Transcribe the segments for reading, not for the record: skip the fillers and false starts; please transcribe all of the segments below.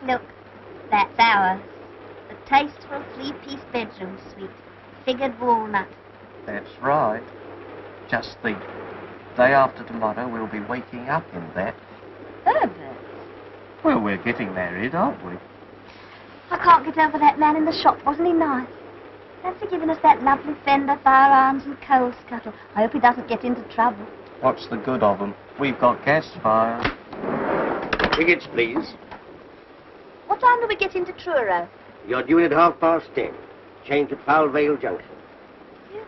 Look, that's ours. The tasteful three-piece bedroom suite. Figured walnut. That's right. Just think, day after tomorrow we'll be waking up in that. Herbert. Well, we're getting married, aren't we? I can't get over that man in the shop. Wasn't he nice? Fancy giving us that lovely fender, firearms and coal scuttle. I hope he doesn't get into trouble. What's the good of them? We've got gas fire. Tickets, please. What time do we get into Truro? You're due at 10:30. Change at Vaudeville Junction. You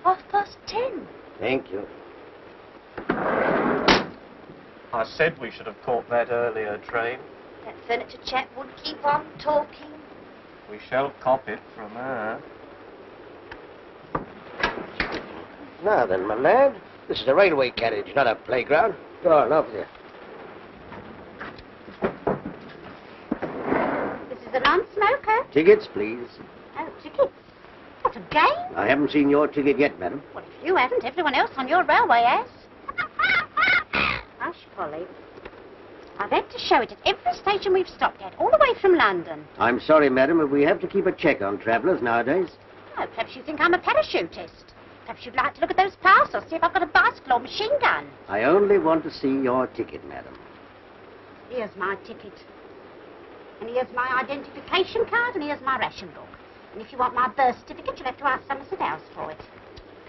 there? 10:30. Thank you. I said we should have caught that earlier train. That furniture chap would keep on talking. We shall cop it from her. Now then, my lad, this is a railway carriage, not a playground. Go on, off there. This is a non-smoker. Tickets, please. Oh, tickets. What a game. I haven't seen your ticket yet, madam. Well, if you haven't, everyone else on your railway has. Hush, Polly. I've had to show it at every station we've stopped at, all the way from London. I'm sorry, madam, but we have to keep a check on travellers nowadays. Oh, perhaps you think I'm a parachutist. Perhaps you'd like to look at those parcels, see if I've got a bicycle or machine gun. I only want to see your ticket, madam. Here's my ticket. And here's my identification card, and here's my ration book. And if you want my birth certificate, you'll have to ask Somerset House for it.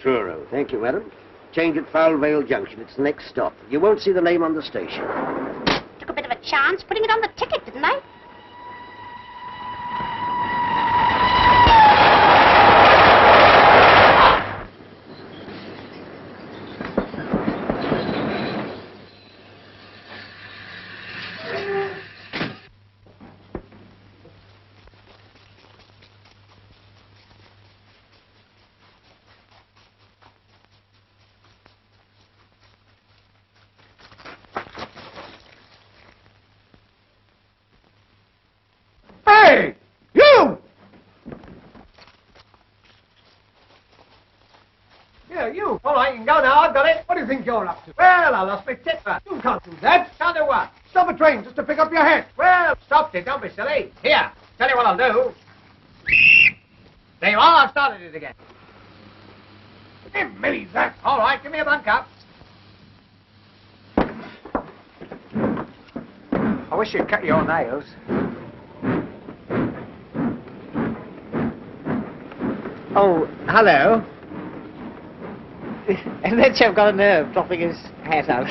Truro. Thank you, madam. Change at Vaudeville Junction. It's the next stop. You won't see the name on the station. Took a bit of a chance putting it on the ticket, didn't they? Hey! You! Yeah, you. All right, you can go now. I've got it. What do you think you're up to? Well, I lost my tipper. You can't do that. Can't do what? Stop a train just to pick up your hat. Well, stopped it. Don't be silly. Here, tell you what I'll do. There you are. I've started it again. Give me that. All right, give me a bunk up. I wish you'd cut your nails. Oh, hello. And that chap got a nerve dropping his hat out.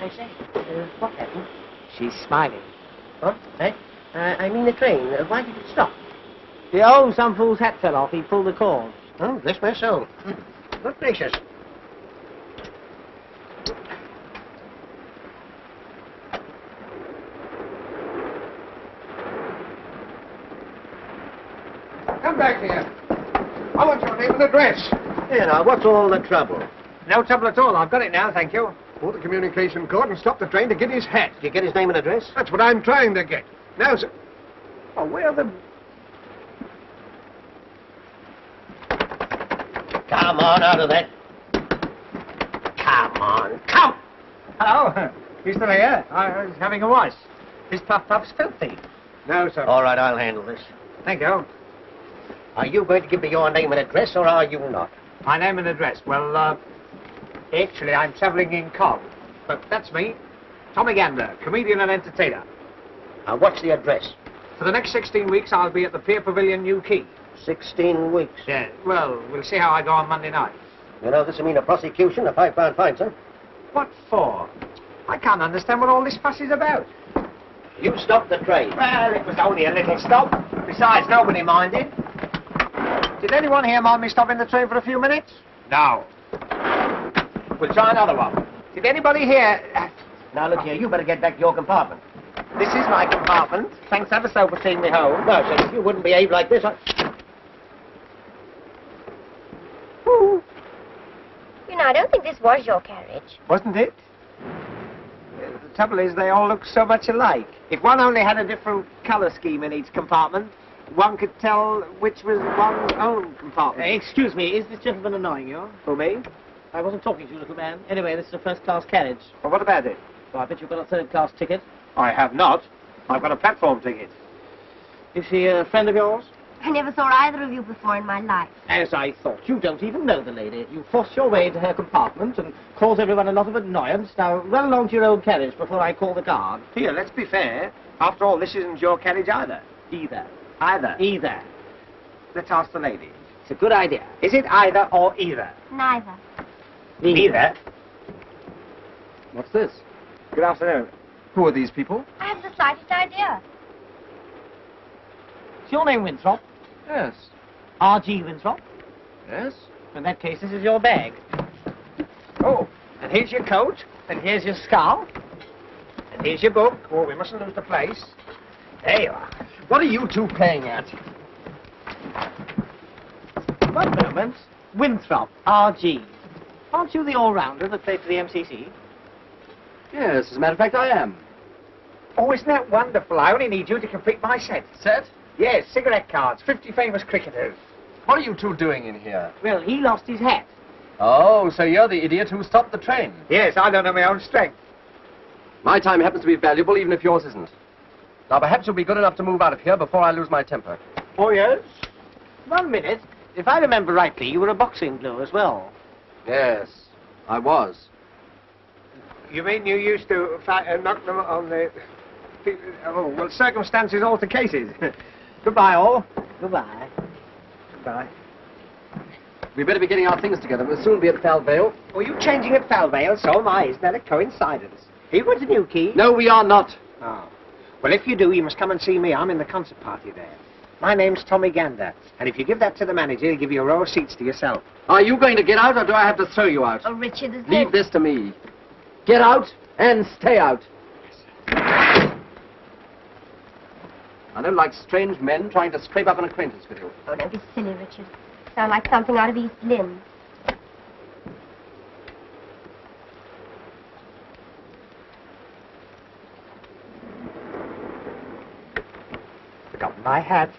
I say, what happened? She's smiling. What? Eh? I mean the train. Why did it stop? Oh, some fool's hat fell off. He pulled the cord. Oh, bless my soul. Good gracious. Come back here. I want your name and address. Here now, what's all the trouble? No trouble at all. I've got it now, thank you. Pull the communication cord and stop the train to get his hat. Did you get his name and address? That's what I'm trying to get. Now, sir. Oh, where are the... Come on, out of that. Come on, come! Hello. You still here? I was having a wash. This puff-puff's filthy. No, sir. All right, I'll handle this. Thank you. Are you going to give me your name and address, or are you not? My name and address. Well, actually, I'm travelling in Cobb. But that's me. Tommy Gander, comedian and entertainer. And what's the address? For the next 16 weeks, I'll be at the Pier Pavilion, New Quay. 16 weeks. Yeah, well, we'll see how I go on Monday night. You know, this will mean a prosecution, a £5 fine, sir. What for? I can't understand what all this fuss is about. You stopped the train. Well, it was only a little stop. Besides, nobody minded. Did anyone here mind me stopping the train for a few minutes? No. We'll try another one. Did anybody here... Now, look here, you better get back to your compartment. This is my compartment. Thanks ever so for seeing me home. No, sir, if you wouldn't behave like this, You know, I don't think this was your carriage. Wasn't it? The trouble is, they all look so much alike. If one only had a different colour scheme in each compartment, one could tell which was one's own compartment. Excuse me, is this gentleman annoying you? For me? I wasn't talking to you, little man. Anyway, this is a first-class carriage. Well, what about it? Well, I bet you've got a third-class ticket. I have not. I've got a platform ticket. Is she a friend of yours? I never saw either of you before in my life. As I thought. You don't even know the lady. You forced your way into her compartment and caused everyone a lot of annoyance. Now, run along to your own carriage before I call the guard. Here, let's be fair. After all, this isn't your carriage either. Either. Either. Let's ask the lady. It's a good idea. Is it either or either? Neither. Neither. What's this? Good afternoon. Who are these people? I haven't the slightest idea. Is your name Winthrop? Yes. R.G. Winthrop? Yes? In that case, this is your bag. Oh, and here's your coat. And here's your scarf. And here's your book. Oh, we mustn't lose the place. There you are. What are you two playing at? One moment. Winthrop, R.G. Aren't you the all-rounder that played for the MCC? Yes, as a matter of fact, I am. Oh, isn't that wonderful? I only need you to complete my set. Set? Yes, cigarette cards, 50 famous cricketers. What are you two doing in here? Well, he lost his hat. Oh, so you're the idiot who stopped the train. Yes, I don't know my own strength. My time happens to be valuable, even if yours isn't. Now, perhaps you'll be good enough to move out of here before I lose my temper. Oh, yes? 1 minute. If I remember rightly, you were a boxing blue as well. Yes, I was. You mean you used to knock them on the... Oh, well, circumstances alter cases. Goodbye, all. Goodbye. Goodbye. We'd better be getting our things together. We'll soon be at Vaudeville. Were you changing at Falvale? So am I. Isn't that a coincidence? Are you going to Newquay? No, we are not. Oh. Well, if you do, you must come and see me. I'm in the concert party there. My name's Tommy Gander. And if you give that to the manager, he'll give you a row of seats to yourself. Are you going to get out, or do I have to throw you out? Oh, Richard, there's Leave this to me. Get out and stay out. I don't like strange men trying to scrape up an acquaintance with you. Oh, don't be silly, Richard. Sound like something out of East Lynne. Forgotten my hat.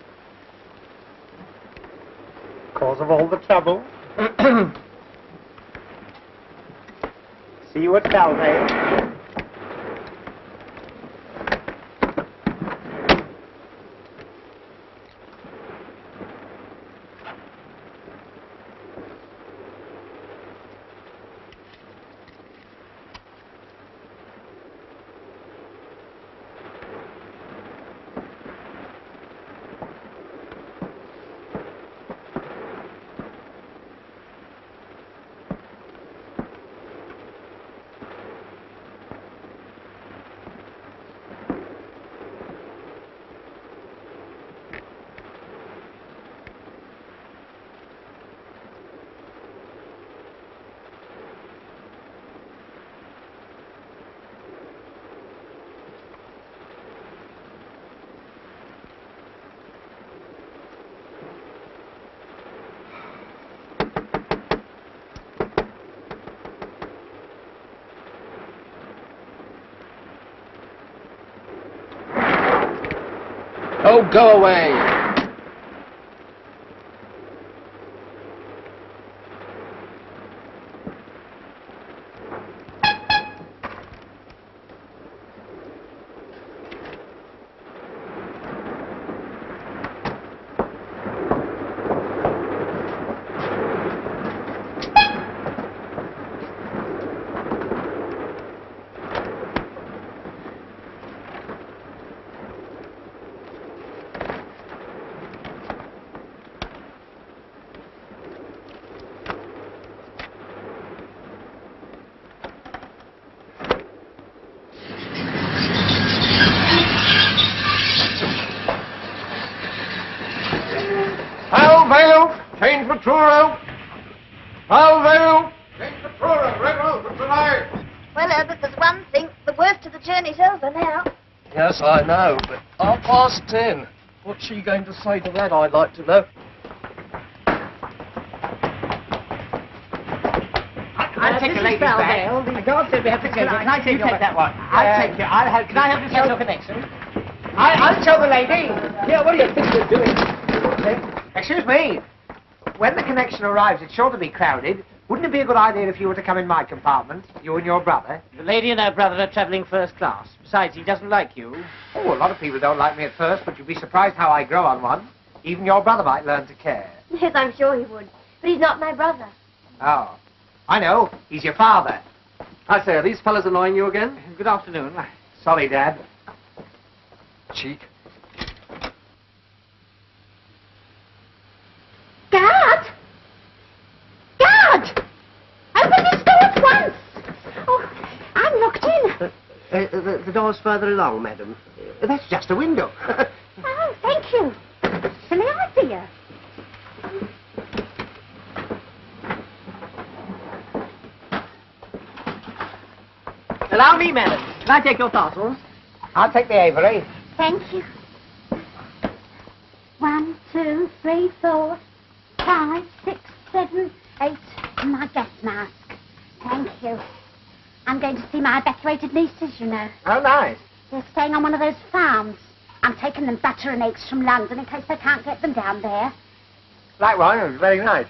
Cause of all the trouble. See you at Falvale. Oh, go away. Falvale, change for Truro. Falvale, change for Truro. Red Road for tonight. Well, Herbert, there's one thing. The worst of the journey's over now. Yes, I know, but 10:30. What's she going to say to that, I'd like to know? I'll take the ladies back. The guard said we have to take it. Can I take that one? I'll take it. Can I have this special connection? I'll show the lady. Yeah, what do you think you're doing? Excuse me. When the connection arrives, it's sure to be crowded. Wouldn't it be a good idea if you were to come in my compartment, you and your brother? The lady and her brother are travelling first class. Besides, he doesn't like you. Oh, a lot of people don't like me at first, but you'd be surprised how I grow on one. Even your brother might learn to care. Yes, I'm sure he would. But he's not my brother. Oh, I know. He's your father. I say, are these fellas annoying you again? Good afternoon. Sorry, Dad. Cheek. Guard! Guard! Open this door at once! Oh, I'm locked in. The door's further along, madam. That's just a window. Oh, thank you. Silly idea. Allow me, madam. Can I take your parcels? I'll take the Avery. Thank you. 1, 2, 3, 4, 5, 6, 7, 8. And my gas mask. Thank you. I'm going to see my evacuated nieces, you know. Oh, nice. They're staying on one of those farms. I'm taking them butter and eggs from London in case they can't get them down there. Like one, it was very nice.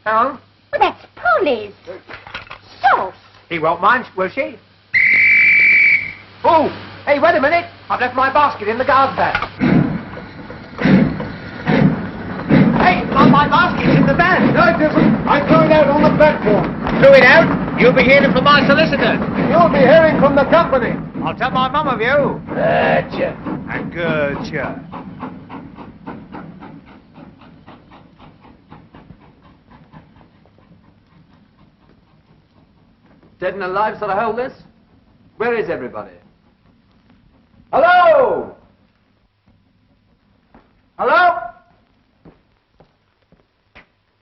Hang on. Well, that's Polly's. Sauce. He won't mind, will she? Oh, hey, wait a minute. I've left my basket in the guard's van. Hey, my basket's in the van. No, it isn't. I threw it out on the platform. Threw it out? You'll be hearing from my solicitor. You'll be hearing from the company. I'll tell my mum of you. Gotcha. And gotcha. Dead and alive sort of hold this? Where is everybody? Hello? Hello?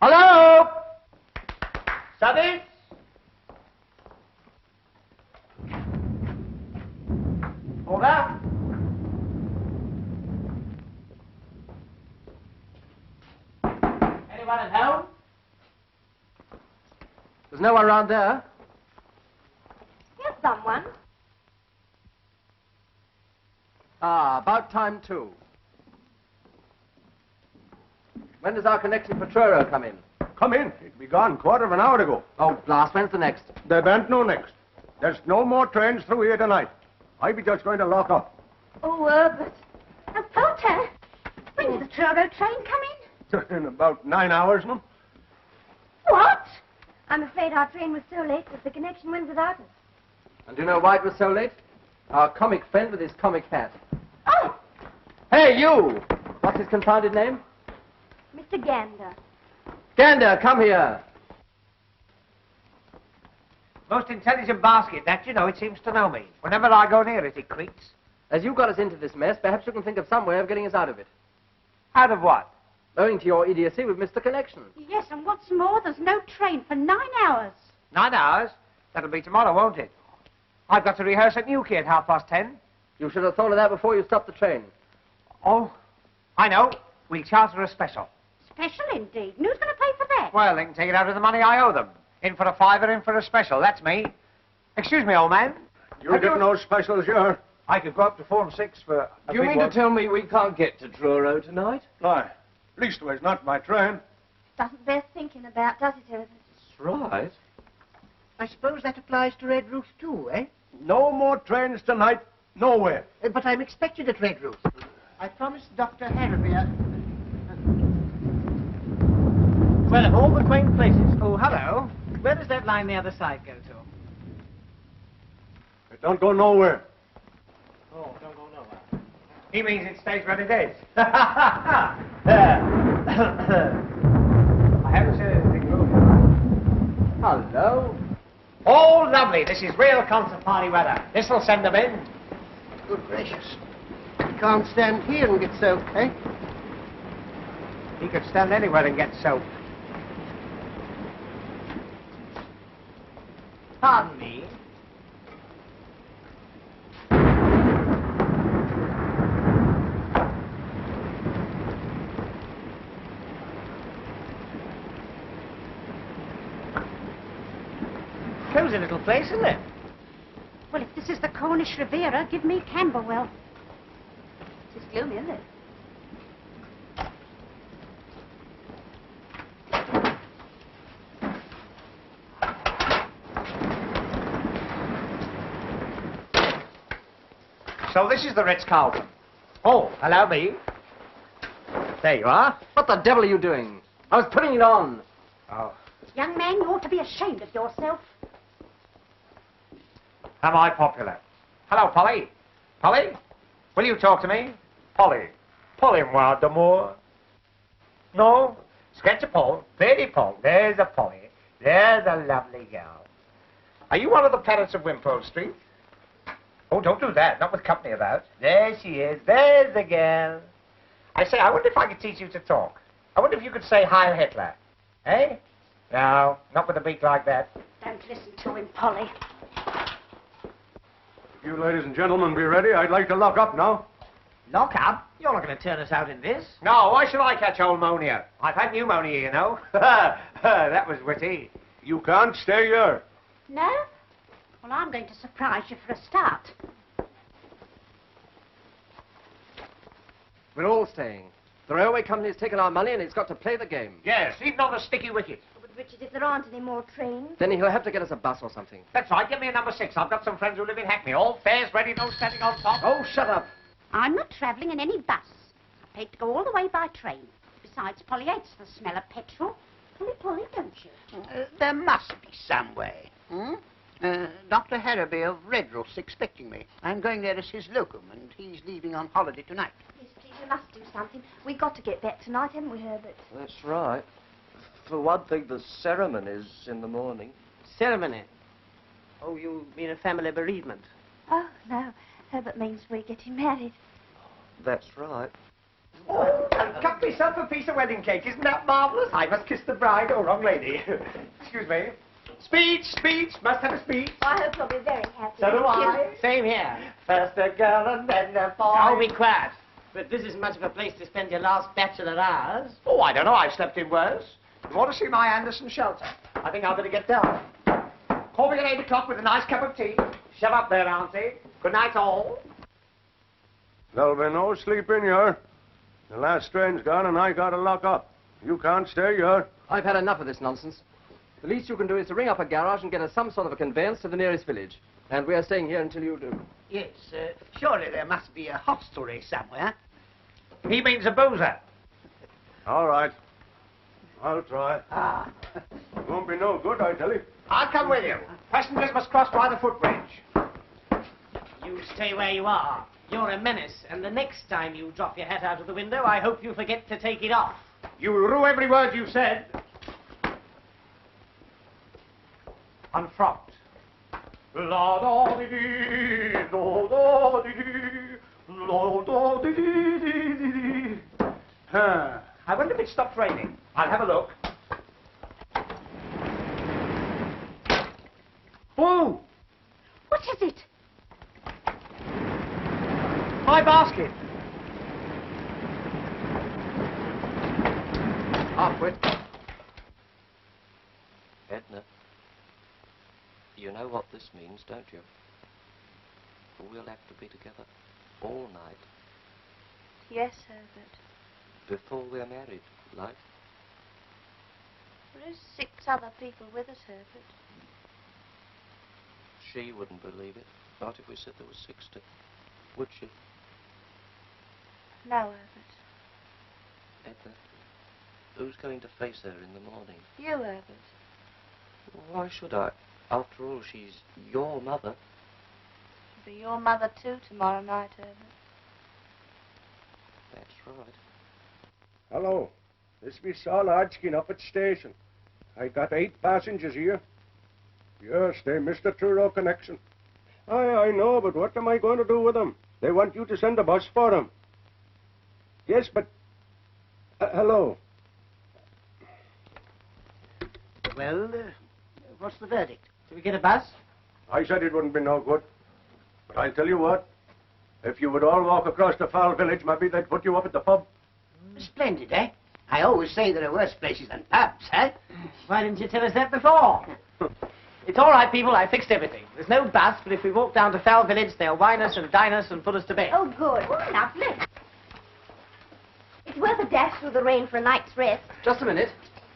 Hello? Studies? Hold up. Anyone at home? There's no one around there. Here's someone. Ah, about time too. When does our connection for Truro come in? Come in. It'd be gone quarter of an hour ago. Oh, blast, when's the next? There ain't no next. There's no more trains through here tonight. I be just going to lock up. Oh, Herbert. Oh, Potter. When did the Truro train come in? In about 9 hours, ma'am. What? I'm afraid our train was so late that the connection went without us. And do you know why it was so late? Our comic friend with his comic hat. Oh, Hey, you! What's his confounded name? Mr. Gander. Gander, come here. Most intelligent basket, that, you know, it seems to know me. Whenever I go near it, it creaks. As you got us into this mess, perhaps you can think of some way of getting us out of it. Out of what? Owing to your idiocy, we've missed the connection. yes, and what's more, there's no train for 9 hours. 9 hours? That'll be tomorrow, won't it? I've got to rehearse at Newquay at 10:30. You should have thought of that before you stopped the train. Oh, I know. We'll charter a special. Special indeed. And who's going to pay for that? Well, they can take it out of the money I owe them. In for a fiver, in for a special. That's me. Excuse me, old man. You're getting those specials, you're. I could go up to 4 and 6 for a Do you big mean one. to tell me we can't get to Truro tonight? Aye. Leastways, not my train. Doesn't bear thinking about, does it, Herbert? That's right. I suppose that applies to Red Roof too, eh? No more trains tonight, nowhere. But I'm expected at Red Roof. I promised Dr. Harrowby. Well, of all the quaint places. Oh, hello. Where does that line the other side go to? It don't go nowhere. Oh, don't go nowhere. He means it stays where it is. I haven't said anything wrong. Hello? Oh, lovely. This is real concert party weather. This'll send them in. Good gracious. You can't stand here and get soaked, eh? He could stand anywhere and get soaked. Pardon me. Cozy little place, isn't it? Well, if this is the Cornish Riviera, give me Camberwell. It's gloomy, isn't it? So this is the Ritz-Carlton. Oh, allow me. There you are. What the devil are you doing? I was putting it on. Oh. Young man, you ought to be ashamed of yourself. Am I popular? Hello, Polly. Polly? Will you talk to me? Polly. Polly-moi d'amour. No? Sketch a Paul. Pretty Paul. There's a Polly. There's a lovely girl. Are you one of the parents of Wimpole Street? Oh, don't do that. Not with company about. There she is. There's the girl. I say, I wonder if I could teach you to talk. I wonder if you could say Heil Hitler. Eh? No, not with a beak like that. Don't listen to him, Polly. You ladies and gentlemen be ready. I'd like to lock up now. Lock up? You're not going to turn us out in this. No, why should I catch pneumonia? I've had pneumonia, you know. That was witty. You can't stay here. No? Well, I'm going to surprise you for a start. We're all staying. The railway company's taken our money and it's got to play the game. Yes, even on a sticky wicket. But, Richard, if there aren't any more trains... Then he'll have to get us a bus or something. That's right, get me a number 6. I've got some friends who live in Hackney. All fares ready, no standing on top. Oh, shut up. I'm not travelling in any bus. I paid to go all the way by train. Besides, Polly hates the smell of petrol. Polly, don't you? There must be some way. Dr. Harrowby of Redruth's expecting me. I'm going there as his locum, and he's leaving on holiday tonight. Yes, please, we must do something. We've got to get back tonight, haven't we, Herbert? That's right. For one thing, the ceremony's in the morning. Ceremony? Oh, you mean a family bereavement? Oh, no. Herbert means we're getting married. That's right. Oh, I've cut myself a piece of wedding cake. Isn't that marvellous? I must kiss the bride. Oh, wrong lady. Excuse me. Speech, speech. Must have a speech. I hope you'll be very happy. So do I. Same here. First a girl and then a boy. Oh, be quiet. But this isn't much of a place to spend your last bachelor hours. Oh, I don't know. I've slept in worse. You want to see my Anderson shelter? I think I'll better get down. Call me at 8 o'clock with a nice cup of tea. Shove up there, Auntie. Good night, all. There'll be no sleep in here. The last train's gone and I gotta lock up. You can't stay here. I've had enough of this nonsense. The least you can do is to ring up a garage and get us some sort of a conveyance to the nearest village. And we're staying here until you do. Yes, surely there must be a hostelry somewhere. He means a boozer. All right. I'll try. Won't be no good, I tell you. I'll come with you. Passengers must cross by the footbridge. You stay where you are. You're a menace, and the next time you drop your hat out of the window, I hope you forget to take it off. You'll rue every word you've said. Unfrocked. La-da-dee-dee, la-da-dee-dee, la-da-dee-dee-dee-dee. I wonder if it stopped raining. I'll have a look. Oh! What is it? My basket. Halfwit. Edna, you know what this means, don't you? We'll have to be together all night Yes, Herbert. before we're married, like. There is 6 other people with us, Herbert. She wouldn't believe it. Not if we said there was 60. Would she? No, Herbert. Edna, who's going to face her in the morning? You, Herbert. Why should I? After all, she's your mother. She'll be your mother, too, tomorrow night, Herbert. That's right. Hello. This is Saul Hodgkin up at station. I got 8 passengers here. Yes, they missed the Truro connection. I know, but what am I going to do with them? They want you to send a bus for them. Yes, but... hello. Well, what's the verdict? Do we get a bus? I said it wouldn't be no good. But I'll tell you what. If you would all walk across the foul village, maybe they'd put you up at the pub. Splendid, eh? I always say there are worse places than pubs, eh? Why didn't you tell us that before? It's all right, people. I fixed everything. There's no bus, but if we walk down to Foul Village, they'll wine us and dine us and put us to bed. Oh, good. Oh, lovely. It's worth a dash through the rain for a night's rest. Just a minute.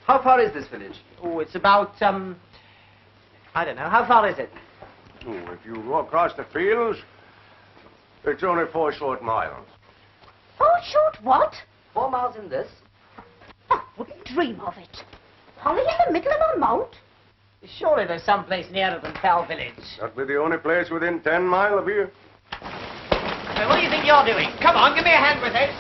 How far is this village? Oh, it's about, I don't know. How far is it? Oh, if you go across the fields, It's only 4 short miles. 4 short what? 4 miles in this. I wouldn't dream of it. Holly in the middle of a moat? Surely there's some place nearer than Pell Village. That'd be the only place within 10 miles of here. Hey, what do you think you're doing? Come on, give me a hand with it.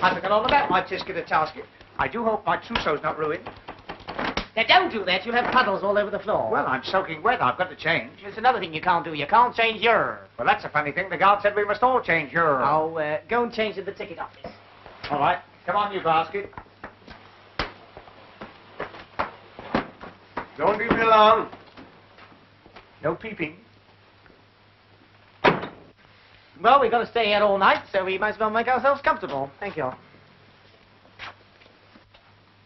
I forgot all about my tisket tasket. I do hope my trousseau's not ruined. Now, don't do that. You'll have puddles all over the floor. Well, I'm soaking wet. I've got to change. There's another thing you can't do. You can't change your... Well, that's a funny thing. The guard said we must all change your... Oh, go and change in the ticket office. All right. Come on, you basket. Don't leave me alone. No peeping. Well, we've got to stay here all night, so we might as well make ourselves comfortable. Thank you.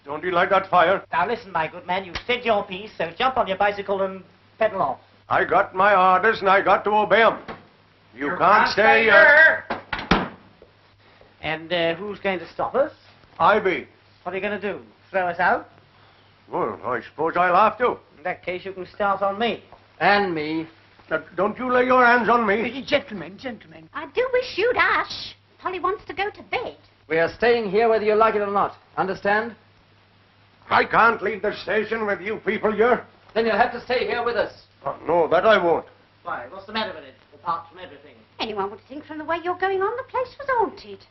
Don't you like that fire? Now, listen, my good man. You've said your piece, so jump on your bicycle and pedal off. I got my orders and I got to obey 'em. You can't stay here. And who's going to stop us? I be. What are you going to do? Throw us out? Well, I suppose I'll have to. In that case, you can start on me. And me. Don't you lay your hands on me. Gentlemen. I do wish you'd hush. Polly wants to go to bed. We are staying here whether you like it or not. Understand? I can't leave the station with you people here. Then you'll have to stay here with us. No, that I won't. Why, what's the matter with it? Apart from everything. Anyone would think from the way you're going on the place was haunted.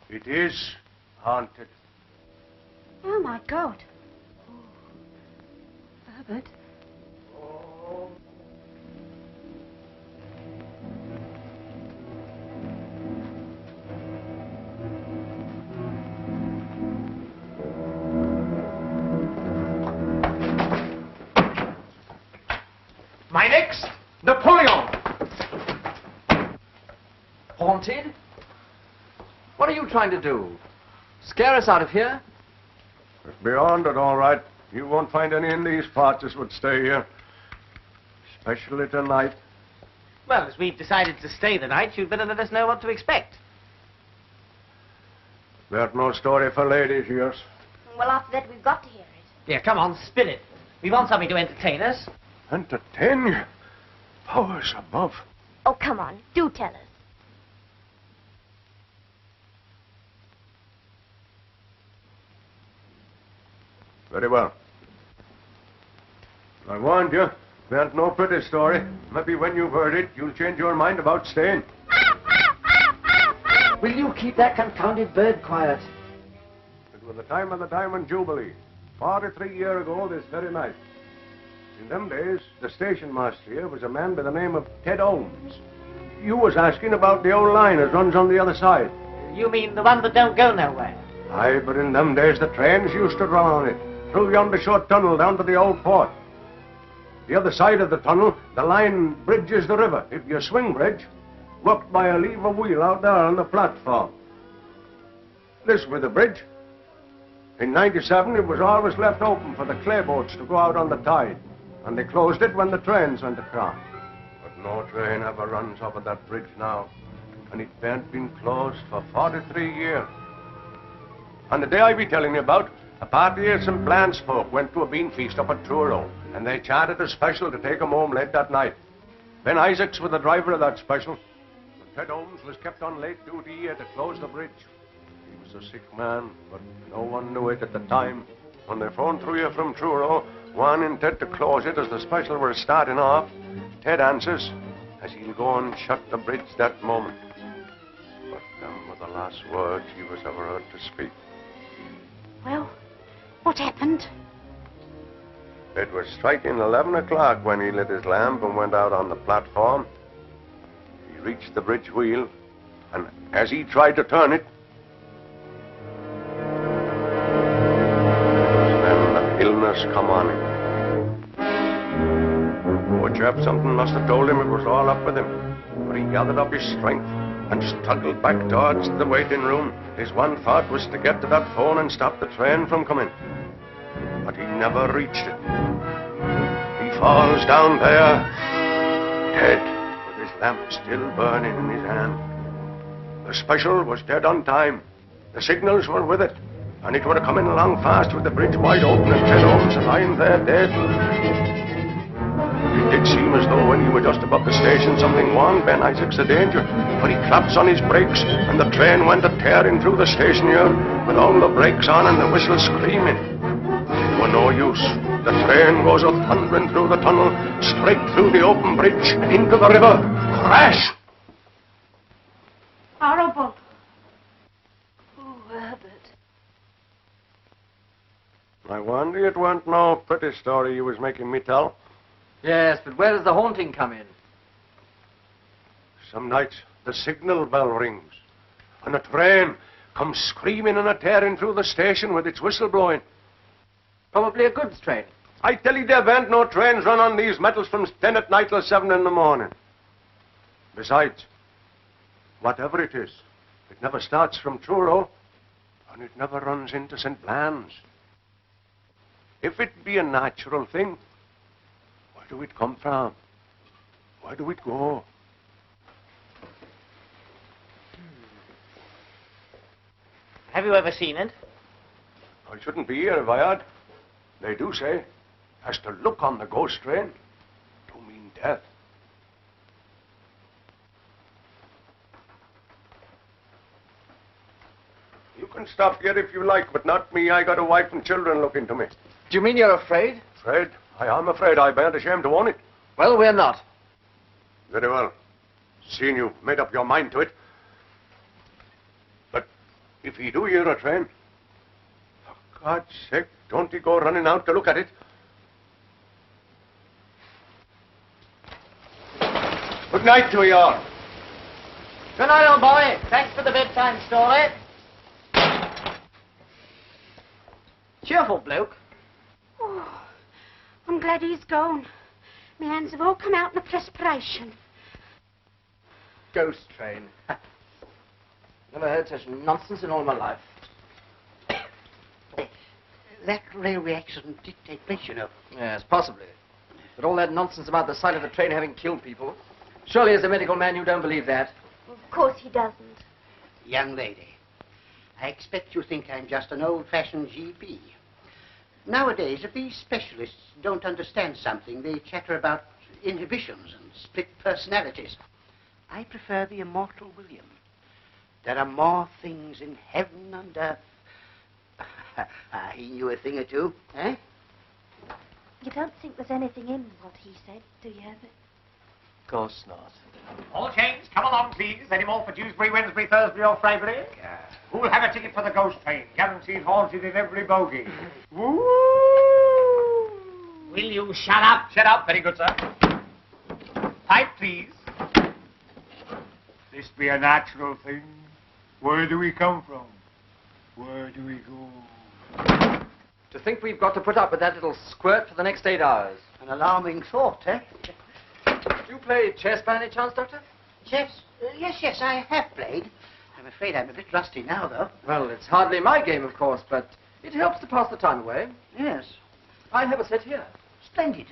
It is haunted. Oh, my God. Oh. Herbert. My next, Napoleon. Haunted? What are you trying to do? Scare us out of here? It's beyond it, all right. You won't find any in these parts that would stay here. Especially tonight. Well, as we've decided to stay the night, you'd better let us know what to expect. There's no story for ladies, yours. Well, after that, we've got to hear it. Yeah, come on, spill it. We want something to entertain us. Entertain you? Powers above. Oh, come on. Do tell us. Very well. I warned you. There ain't no pretty story. Maybe when you've heard it, you'll change your mind about staying. Will you keep that confounded bird quiet? It was the time of the Diamond Jubilee. 43 years ago this very night. In them days, the station master here was a man by the name of Ted Holmes. You was asking about the old line that runs on the other side. You mean the one that don't go nowhere? Aye, but in them days the trains used to run on it, through yonder short tunnel down to the old port. The other side of the tunnel, the line bridges the river. It'd be a swing bridge, worked by a lever wheel out there on the platform. This was the bridge. In '97, it was always left open for the clay boats to go out on the tide, and they closed it when the trains went across. But no train ever runs over that bridge now, and it ain't been closed for 43 years. On the day I be telling you about, a party of St. Blanche folk went to a bean feast up at Truro, and they chartered a special to take 'em home late that night. Ben Isaacs was the driver of that special. But Ted Holmes was kept on late duty here to close the bridge. He was a sick man, but no one knew it at the time. When they phoned through here from Truro, wanting Ted to close it as the special were starting off, Ted answers as he'll go and shut the bridge that moment. But them were the last words he was ever heard to speak. Well, what happened? It was striking 11 o'clock when he lit his lamp and went out on the platform. He reached the bridge wheel, and as he tried to turn it, then the illness come on him. Poor chap, something must have told him it was all up with him. But he gathered up his strength and struggled back towards the waiting room. His one thought was to get to that phone and stop the train from coming. But he never reached it. He falls down there, dead, with his lamp still burning in his hand. The special was dead on time. The signals were with it, and it would have come in along fast with the bridge wide open and Ted Holmes lying there dead. It did seem as though when you were just above the station, something warned Ben Isaacs of danger. But he claps on his brakes, and the train went a-tearing through the station yard, with all the brakes on and the whistle screaming. It were no use. The train goes a-thundering through the tunnel, straight through the open bridge, and into the river. Crash! Horrible. Oh, Herbert. I wonder it weren't no pretty story you was making me tell. Yes, but where does the haunting come in? Some nights the signal bell rings, and a train comes screaming and a-tearing through the station with its whistle blowing. Probably a goods train. I tell you, there ain't no trains run on these metals from 10 at night till 7 in the morning. Besides, whatever it is, it never starts from Truro, and it never runs into St. Blan's. If it be a natural thing, where do it come from? Where do it go? Have you ever seen it? I shouldn't be here if I had. They do say, as to look on the ghost train, do mean death. You can stop here if you like, but not me. I got a wife and children looking to me. Do you mean you're afraid? Afraid? I am afraid. I bear ashamed to own it. Well, we're not. Very well. Seeing you've made up your mind to it. But if he do hear a train, for God's sake, don't he go running out to look at it. Good night to you all. Good night, old boy. Thanks for the bedtime story. Cheerful bloke. Oh, I'm glad he's gone. My hands have all come out in a perspiration. Ghost train. Never heard such nonsense in all my life. That railway accident did take place, you know. Yes, possibly. But all that nonsense about the sight of the train having killed people. Surely as a medical man you don't believe that. Of course he doesn't. Young lady, I expect you think I'm just an old-fashioned GP. Nowadays, if these specialists don't understand something, they chatter about inhibitions and split personalities. I prefer the immortal William. There are more things in heaven and earth. He knew a thing or two, eh? You don't think there's anything in what he said, do you, Herbert? Of course not. All chains, come along, please. Any more for Dewsbury, Wednesbury, Thursbury, or Freybury? Who'll have a ticket for the ghost train? Guaranteed haunted in every bogie. Woo! Will you shut up? Shut up. Very good, sir. Pipe, please. This be a natural thing. Where do we come from? Where do we go? To think we've got to put up with that little squirt for the next 8 hours. An alarming thought, eh? Do you play chess by any chance, Doctor? Chess? Yes, I have played. I'm afraid I'm a bit rusty now, though. Well, it's hardly my game, of course, but it helps to pass the time away. Yes. I have a set here. Splendid.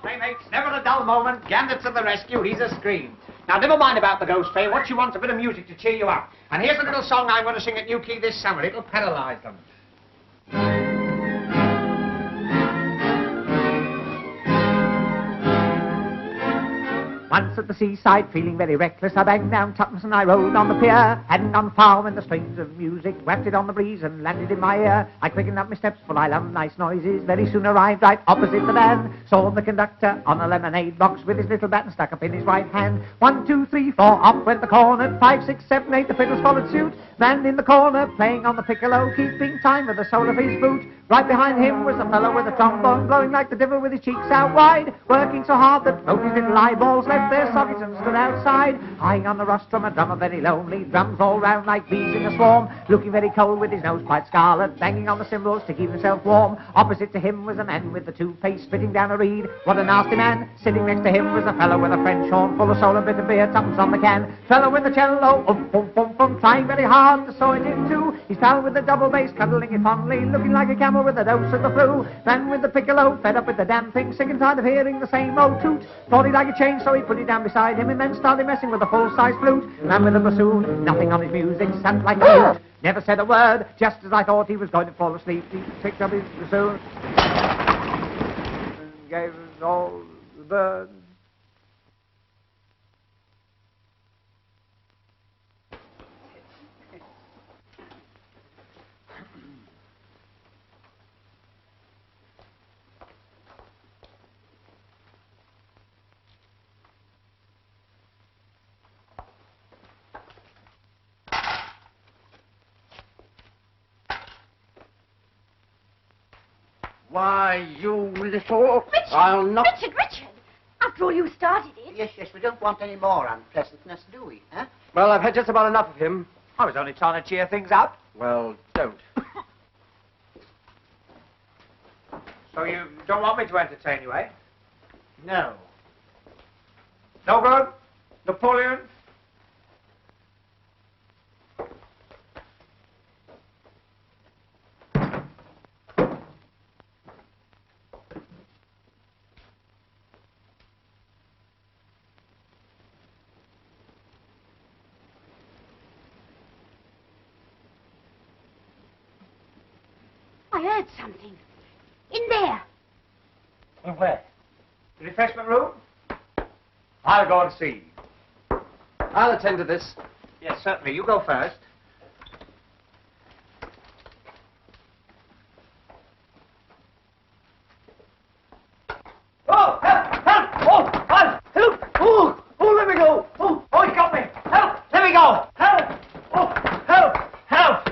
Playmates, never a dull moment. Gambit to the rescue, he's a scream. Now, never mind about the ghost train. What you want's a bit of music to cheer you up. And here's a little song I'm going to sing at New Key this summer. It'll paralyze them. Once at the seaside, feeling very reckless, I banged down tuppence and I rode on the pier. Hadn't gone far when the strains of music wafted on the breeze and landed in my ear. I quickened up my steps, for I love nice noises. Very soon arrived right opposite the band. Saw the conductor on a lemonade box with his little baton stuck up in his right hand. 1, 2, 3, 4, up went the cornet. 5, 6, 7, 8, the fiddles followed suit. Man in the corner, playing on the piccolo, keeping time with the sole of his boot. Right behind him was a fellow with a trombone, blowing like the devil with his cheeks out wide, working so hard that both his little eyeballs left their sockets and stood outside. High on the rostrum, a drummer very lonely, drums all round like bees in a swarm, looking very cold with his nose quite scarlet, banging on the cymbals to keep himself warm. Opposite to him was a man with the toothpaste spitting down a reed. What a nasty man! Sitting next to him was a fellow with a French horn, full of soul and bit of beer, tuppence on the can. Fellow with the cello, trying very hard to saw it in two. His pal with the double bass, cuddling it fondly, looking like a camel over with a dose of the flu. Man with the piccolo, fed up with the damn thing, sick and tired of hearing the same old toot. Thought he'd like a change, so he put it down beside him and then started messing with a full-size flute. Man with a bassoon, nothing on his music, sat like a mute. Never said a word, just as I thought he was going to fall asleep. He picked up his bassoon and gave us all the birds. Why, you little... Richard! I'll not... Richard! After all, you started it. Yes, we don't want any more unpleasantness, do we, huh? Well, I've had just about enough of him. I was only trying to cheer things up. Well, don't. So you don't want me to entertain you, eh? No. No good? Napoleon? I heard something. In there. In where? The refreshment room? I'll go and see. I'll attend to this. Yes, certainly. You go first. Oh, help! Help! Oh, help! Oh, let me go! Oh, he got me! Help! Let me go! Help! Oh, help! Help!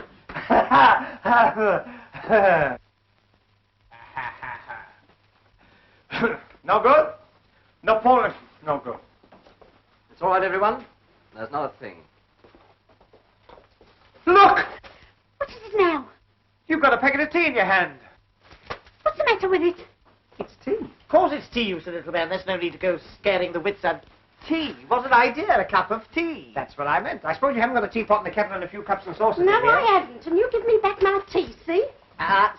No good? Napoleon, no good. It's all right, everyone. There's not a thing. Look! What is it now? You've got a packet of tea in your hand. What's the matter with it? It's tea. Of course it's tea, you little man. There's no need to go scaring the wits out. Tea? What an idea, a cup of tea. That's what I meant. I suppose you haven't got a teapot and a kettle and a few cups and saucers No, in here. I haven't. And you give me back my tea, see?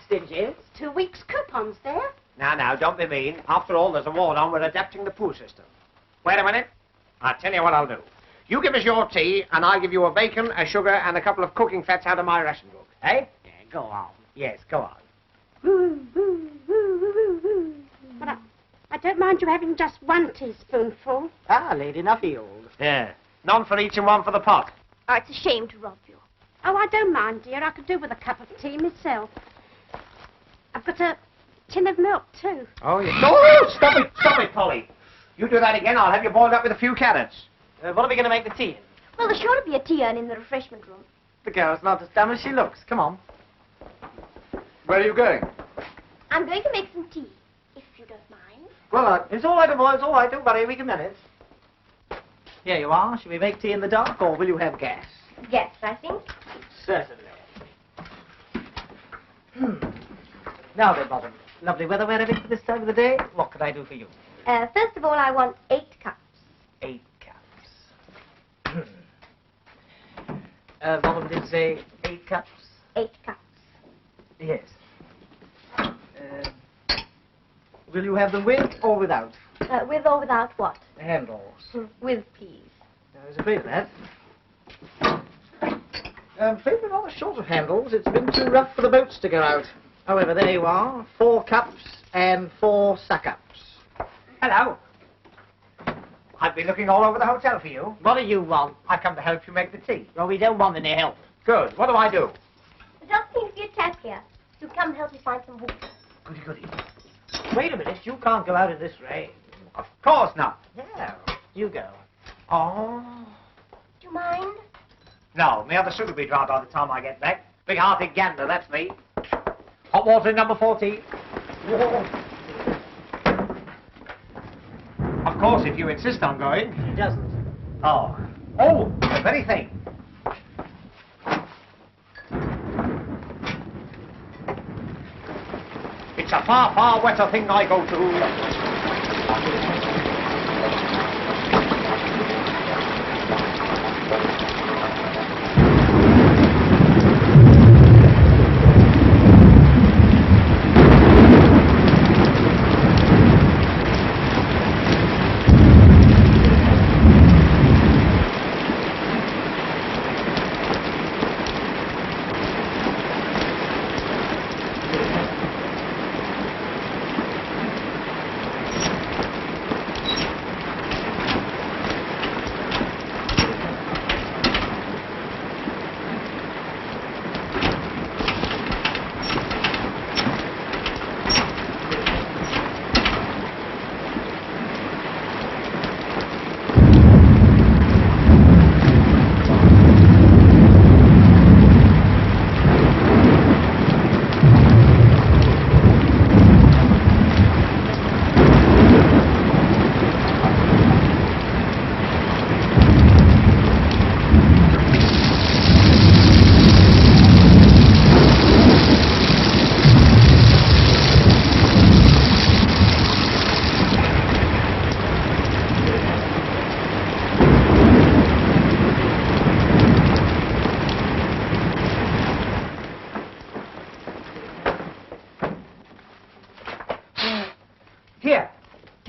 Stingy. It's 2 weeks' coupons there. Now, don't be mean. After all, there's a war on. We're adapting the poo system. Wait a minute. I'll tell you what I'll do. You give us your tea, and I'll give you a bacon, a sugar, and a couple of cooking fats out of my ration book. Eh? Yeah, go on. Yes, go on. But I don't mind you having just 1 teaspoonful. Lady Nuffield. Yeah. None for each and one for the pot. Oh, it's a shame to rob you. Oh, I don't mind, dear. I could do with a cup of tea myself. I've got a tin of milk, too. Oh, yes. No, stop it, Polly. You do that again, I'll have you boiled up with a few carrots. What are we going to make the tea in? Well, there's sure to be a tea urn in the refreshment room. The girl's not as dumb as she looks. Come on. Where are you going? I'm going to make some tea, if you don't mind. Well, It's all right, boy. It's all right. Don't worry. We can manage. Here you are. Shall we make tea in the dark, or will you have gas? Yes, I think. Certainly. Now then, Madam. Lovely weather we're having for this time of the day. What can I do for you? First of all, I want 8 cups. 8 cups. Madam did say 8 cups? 8 cups. Yes. Will you have them with or without? With or without what? Handles. With, please. I was afraid of that. I'm afraid we're rather short of handles. It's been too rough for the boats to go out. However, there you are. 4 cups and 4 suck-ups. Hello. I've been looking all over the hotel for you. What do you want? I've come to help you make the tea. Well, we don't want any help. Good. What do I do? There's not seems to be a tap here. So come and help me find some water. Goody. Wait a minute. You can't go out in this rain. Of course not. Yeah. You go. Oh. Do you mind? No, my other suit will be dry by the time I get back. Big-hearted gander, that's me. Hot water in number 14. Of course, if you insist on going. He doesn't. Oh, the very thing. It's a far, far wetter thing I go to.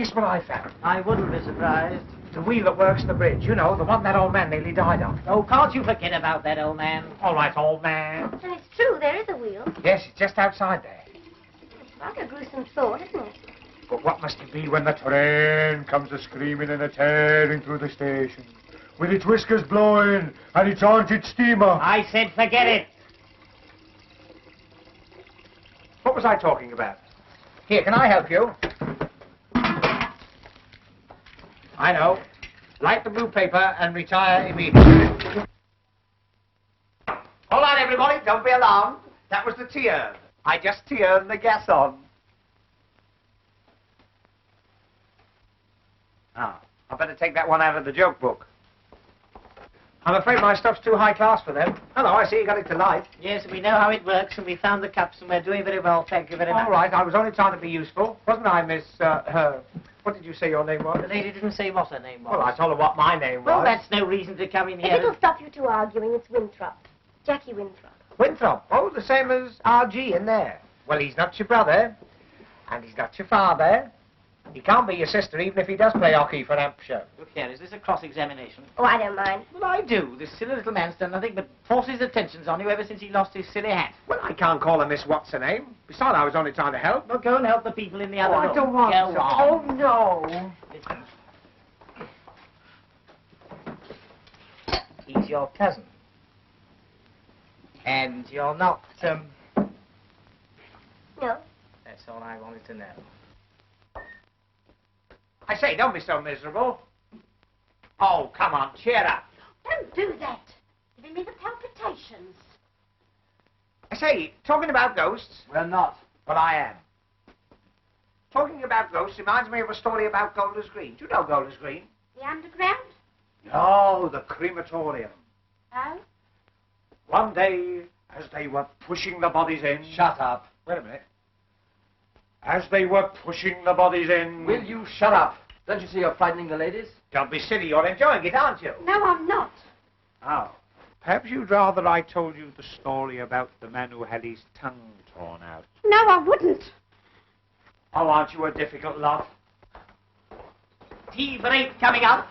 Guess what I found? I wouldn't be surprised. The wheel that works the bridge. You know, the one that old man nearly died on. Oh, can't you forget about that, old man? All right, old man. Well, it's true, there is a wheel. Yes, it's just outside there. It's like a gruesome thought, isn't it? But what must it be when the train comes a-screaming and a-tearing through the station, with its whiskers blowing and its haunted steamer? I said forget it. What was I talking about? Here, can I help you? I know. Light the blue paper and retire immediately. Hold on, everybody. Don't be alarmed. That was the tear. I just turned the gas on. Ah, I better take that one out of the joke book. I'm afraid my stuff's too high class for them. Hello, I see you got it to light. Yes, we know how it works, and we found the cups, and we're doing very well, thank you very much. All right, I was only trying to be useful. Wasn't I, Miss, what did you say your name was? The lady didn't say what her name was. Well, I told her what my name was. Well, that's no reason to come in If here. it'll stop you two arguing, it's Winthrop. Jackie Winthrop. Winthrop. Oh, the same as R.G. in there. Well, he's not your brother, and he's not your father. He can't be your sister, even if he does play hockey for Hampshire. Look here, is this a cross-examination? Oh, I don't mind. Well, I do. This silly little man's done nothing but force his attentions on you ever since he lost his silly hat. Well, I can't call her Miss What's-her-name. Besides, I was only trying to help. Well, go and help the people in the other room. I don't want Go to. on. Oh, no. Listen. He's your cousin. And you're not, No. That's all I wanted to know. I say, don't be so miserable. Oh, come on, cheer up. Don't do that. Giving me the palpitations. I say, talking about ghosts... We're not. Well, I am. Talking about ghosts reminds me of a story about Golders Green. Do you know Golders Green? The underground? No, the crematorium. Oh? One day, as they were pushing the bodies in... Shut up. Wait a minute. As they were pushing the bodies in... Will you shut up? Don't you see you're frightening the ladies? Don't be silly, you're enjoying it, aren't you? No, I'm not. Oh. Perhaps you'd rather I told you the story about the man who had his tongue torn out. No, I wouldn't. Oh, aren't you a difficult lot? Tea break coming up.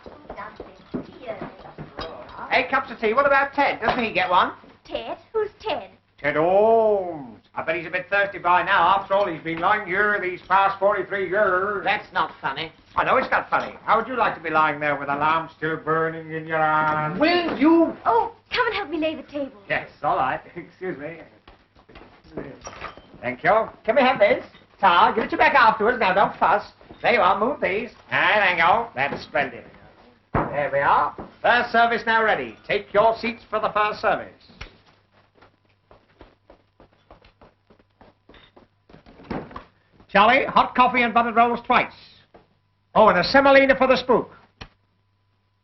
Hey, cups of tea. What about Ted? Doesn't he get one? Ted? Who's Ted? Ted Holmes. I bet he's a bit thirsty by now. After all, he's been lying here these past 43 years. That's not funny. I know it's not funny. How would you like to be lying there with a lamp still burning in your hand? Will you? Oh, come and help me lay the table. Yes, all right. Excuse me. Thank you. Can we have this? Tar, give it to back afterwards. Now, don't fuss. There you are. Move these. There you go. That's splendid. There we are. First service now ready. Take your seats for the first service. Charlie, hot coffee and buttered rolls twice. Oh, and a semolina for the spook.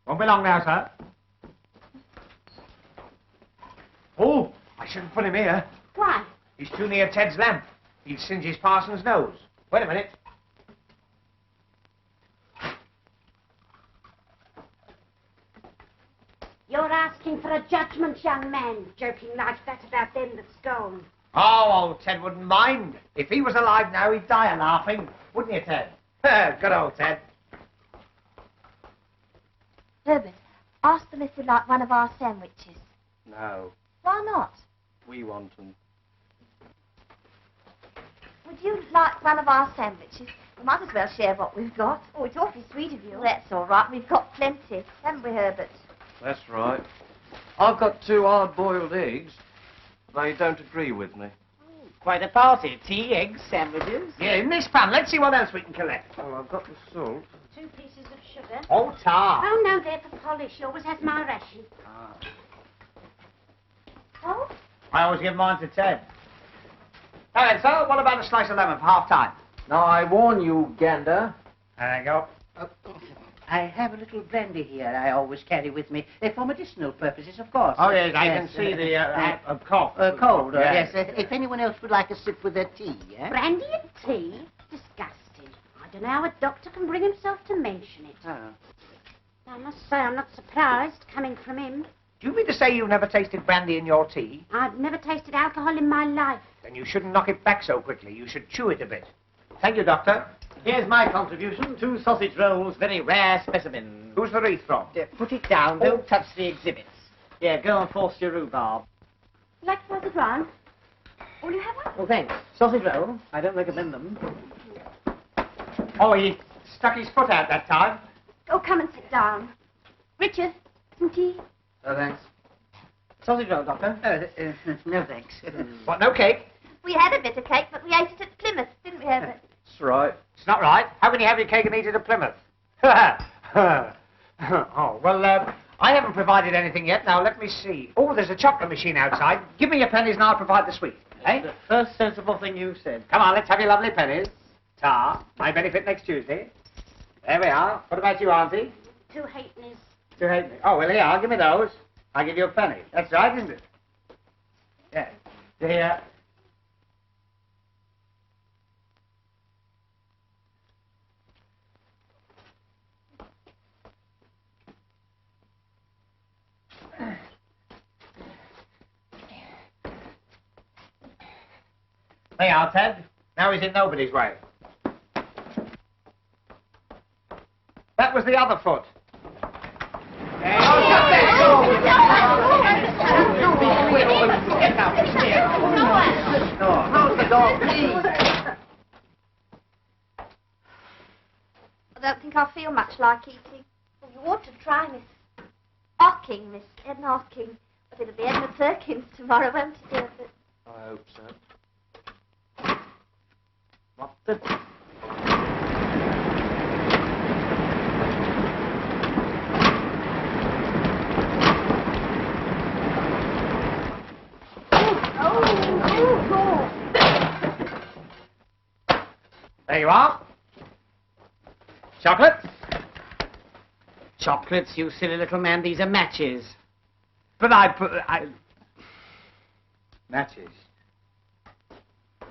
Won't be long now, sir. Oh, I shouldn't put him here. Why? He's too near Ted's lamp. He'd singe his parson's nose. Wait a minute. You're asking for a judgment, young man, joking like that about them that's gone. Oh, old Ted wouldn't mind. If he was alive now, he'd die a laughing. Wouldn't you, Ted? Good old Ted. Herbert, ask them if they'd like one of our sandwiches. No, Why not? we want them. Would you like one of our sandwiches? We might as well share what we've got. Oh, it's awfully sweet of you. Well, that's all right. We've got plenty. Haven't we, Herbert? That's right. I've got 2 hard-boiled eggs. They don't agree with me. Quite a party. Tea, eggs, sandwiches. Yeah, in this pan. Let's see what else we can collect. Well, I've got the salt. 2 pieces of sugar. Oh, tar. Oh, no, they're for polish. She always has my ration. Oh? I always give mine to Ted. All right, so what about a slice of lemon for half-time? Now, I warn you, Gander. There you go. I have a little brandy here I always carry with me, for medicinal purposes, of course. Oh, yes, I can see the cough. Cold, Yes. yes. If anyone else would like a sip with their tea, eh? Brandy and tea? Disgusting. I don't know how a doctor can bring himself to mention it. Oh. I must say I'm not surprised, coming from him. Do you mean to say you've never tasted brandy in your tea? I've never tasted alcohol in my life. Then you shouldn't knock it back so quickly. You should chew it a bit. Thank you, Doctor. Here's my contribution. 2 sausage rolls, very rare specimen. Who's the wreath from? Put it down. Don't touch the exhibits. Yeah, go and force your rhubarb. You like sausage round? Will you have one? Oh, thanks. Sausage roll. I don't recommend them. Oh, he stuck his foot out that time. Oh, come and sit down. Richard, some tea? Oh, thanks. Sausage roll, Doctor. No, thanks. What, no cake? We had a bit of cake, but we ate it at Plymouth, didn't we, Herbert? That's right. It's not right. How can you have your cake and eat it at Plymouth? Oh, well, I haven't provided anything yet. Now, let me see. Oh, there's a chocolate machine outside. Give me your pennies and I'll provide the sweet. Eh? The first sensible thing you said. Come on, let's have your lovely pennies. Ta, my benefit next Tuesday. There we are. What about you, Auntie? 2 halfpennies. 2 halfpennies. Oh, well, here, I'll give me those. I'll give you a penny. That's right, isn't it? Yeah. Here. There you are, Ted. Now he's in nobody's way. That was the other foot. Hold the door, please. I don't think I feel much like eating. Well, you ought to try Miss Edna Hocking. But it'll be Edna Perkins tomorrow, won't it, dear? I hope so. What the... There you are. Chocolate? Chocolates, you silly little man. These are matches. But matches.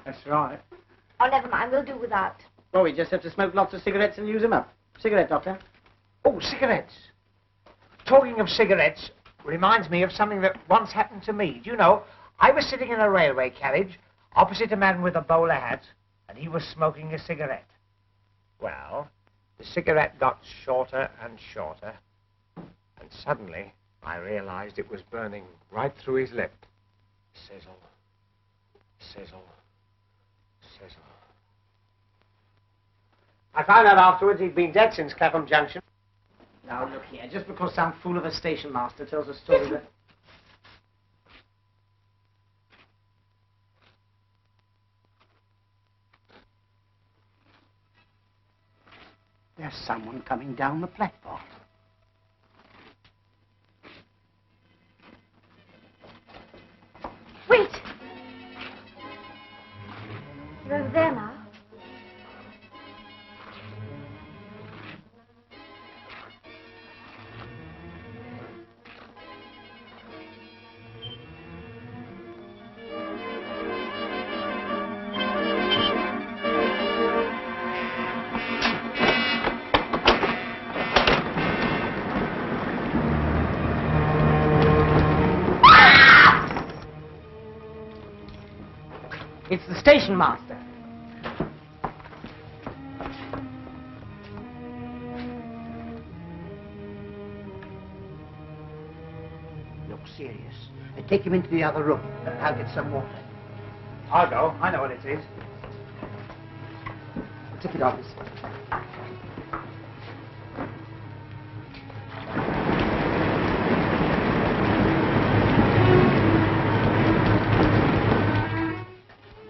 That's right. Oh, never mind. We'll do without. Well, we just have to smoke lots of cigarettes and use them up. Cigarette, Doctor. Oh, cigarettes. Talking of cigarettes reminds me of something that once happened to me. Do you know, I was sitting in a railway carriage opposite a man with a bowler hat, and he was smoking a cigarette. Well, the cigarette got shorter and shorter, and suddenly I realized it was burning right through his lip. Sizzle, sizzle, sizzle. I found out afterwards he'd been dead since Clapham Junction. Now, look here. Just because some fool of a station master tells a story that... There's someone coming down the platform. Wait! You're over there now. It's the station master. Look serious. Take him into the other room. I'll get some water. I'll go. I know what it is. Ticket office.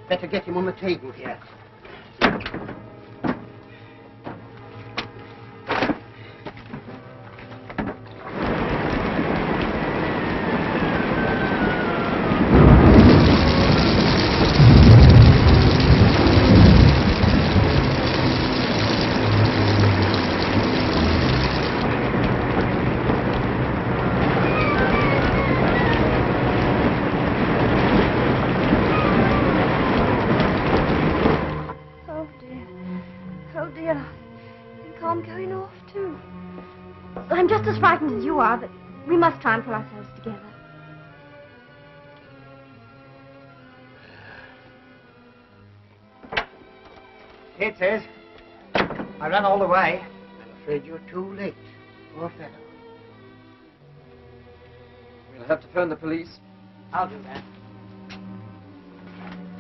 Better get him on the table here. I'm just as frightened as you are, but we must try and pull ourselves together. It is. I ran all the way. I'm afraid you're too late. Poor fellow. We'll have to phone the police. I'll do that.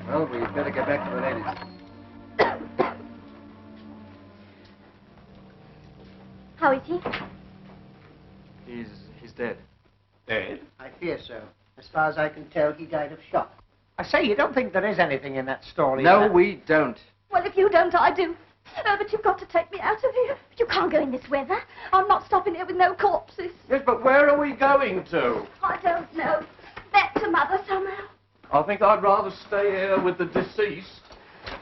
Well, we'd better get back to the ladies. How is he? He's dead. Dead? I fear so. As far as I can tell, he died of shock. I say, you don't think there is anything in that story? No, we don't. Well, if you don't, I do. But you've got to take me out of here. You can't go in this weather. I'm not stopping here with no corpses. Yes, but where are we going to? I don't know. Back to Mother somehow. I think I'd rather stay here with the deceased.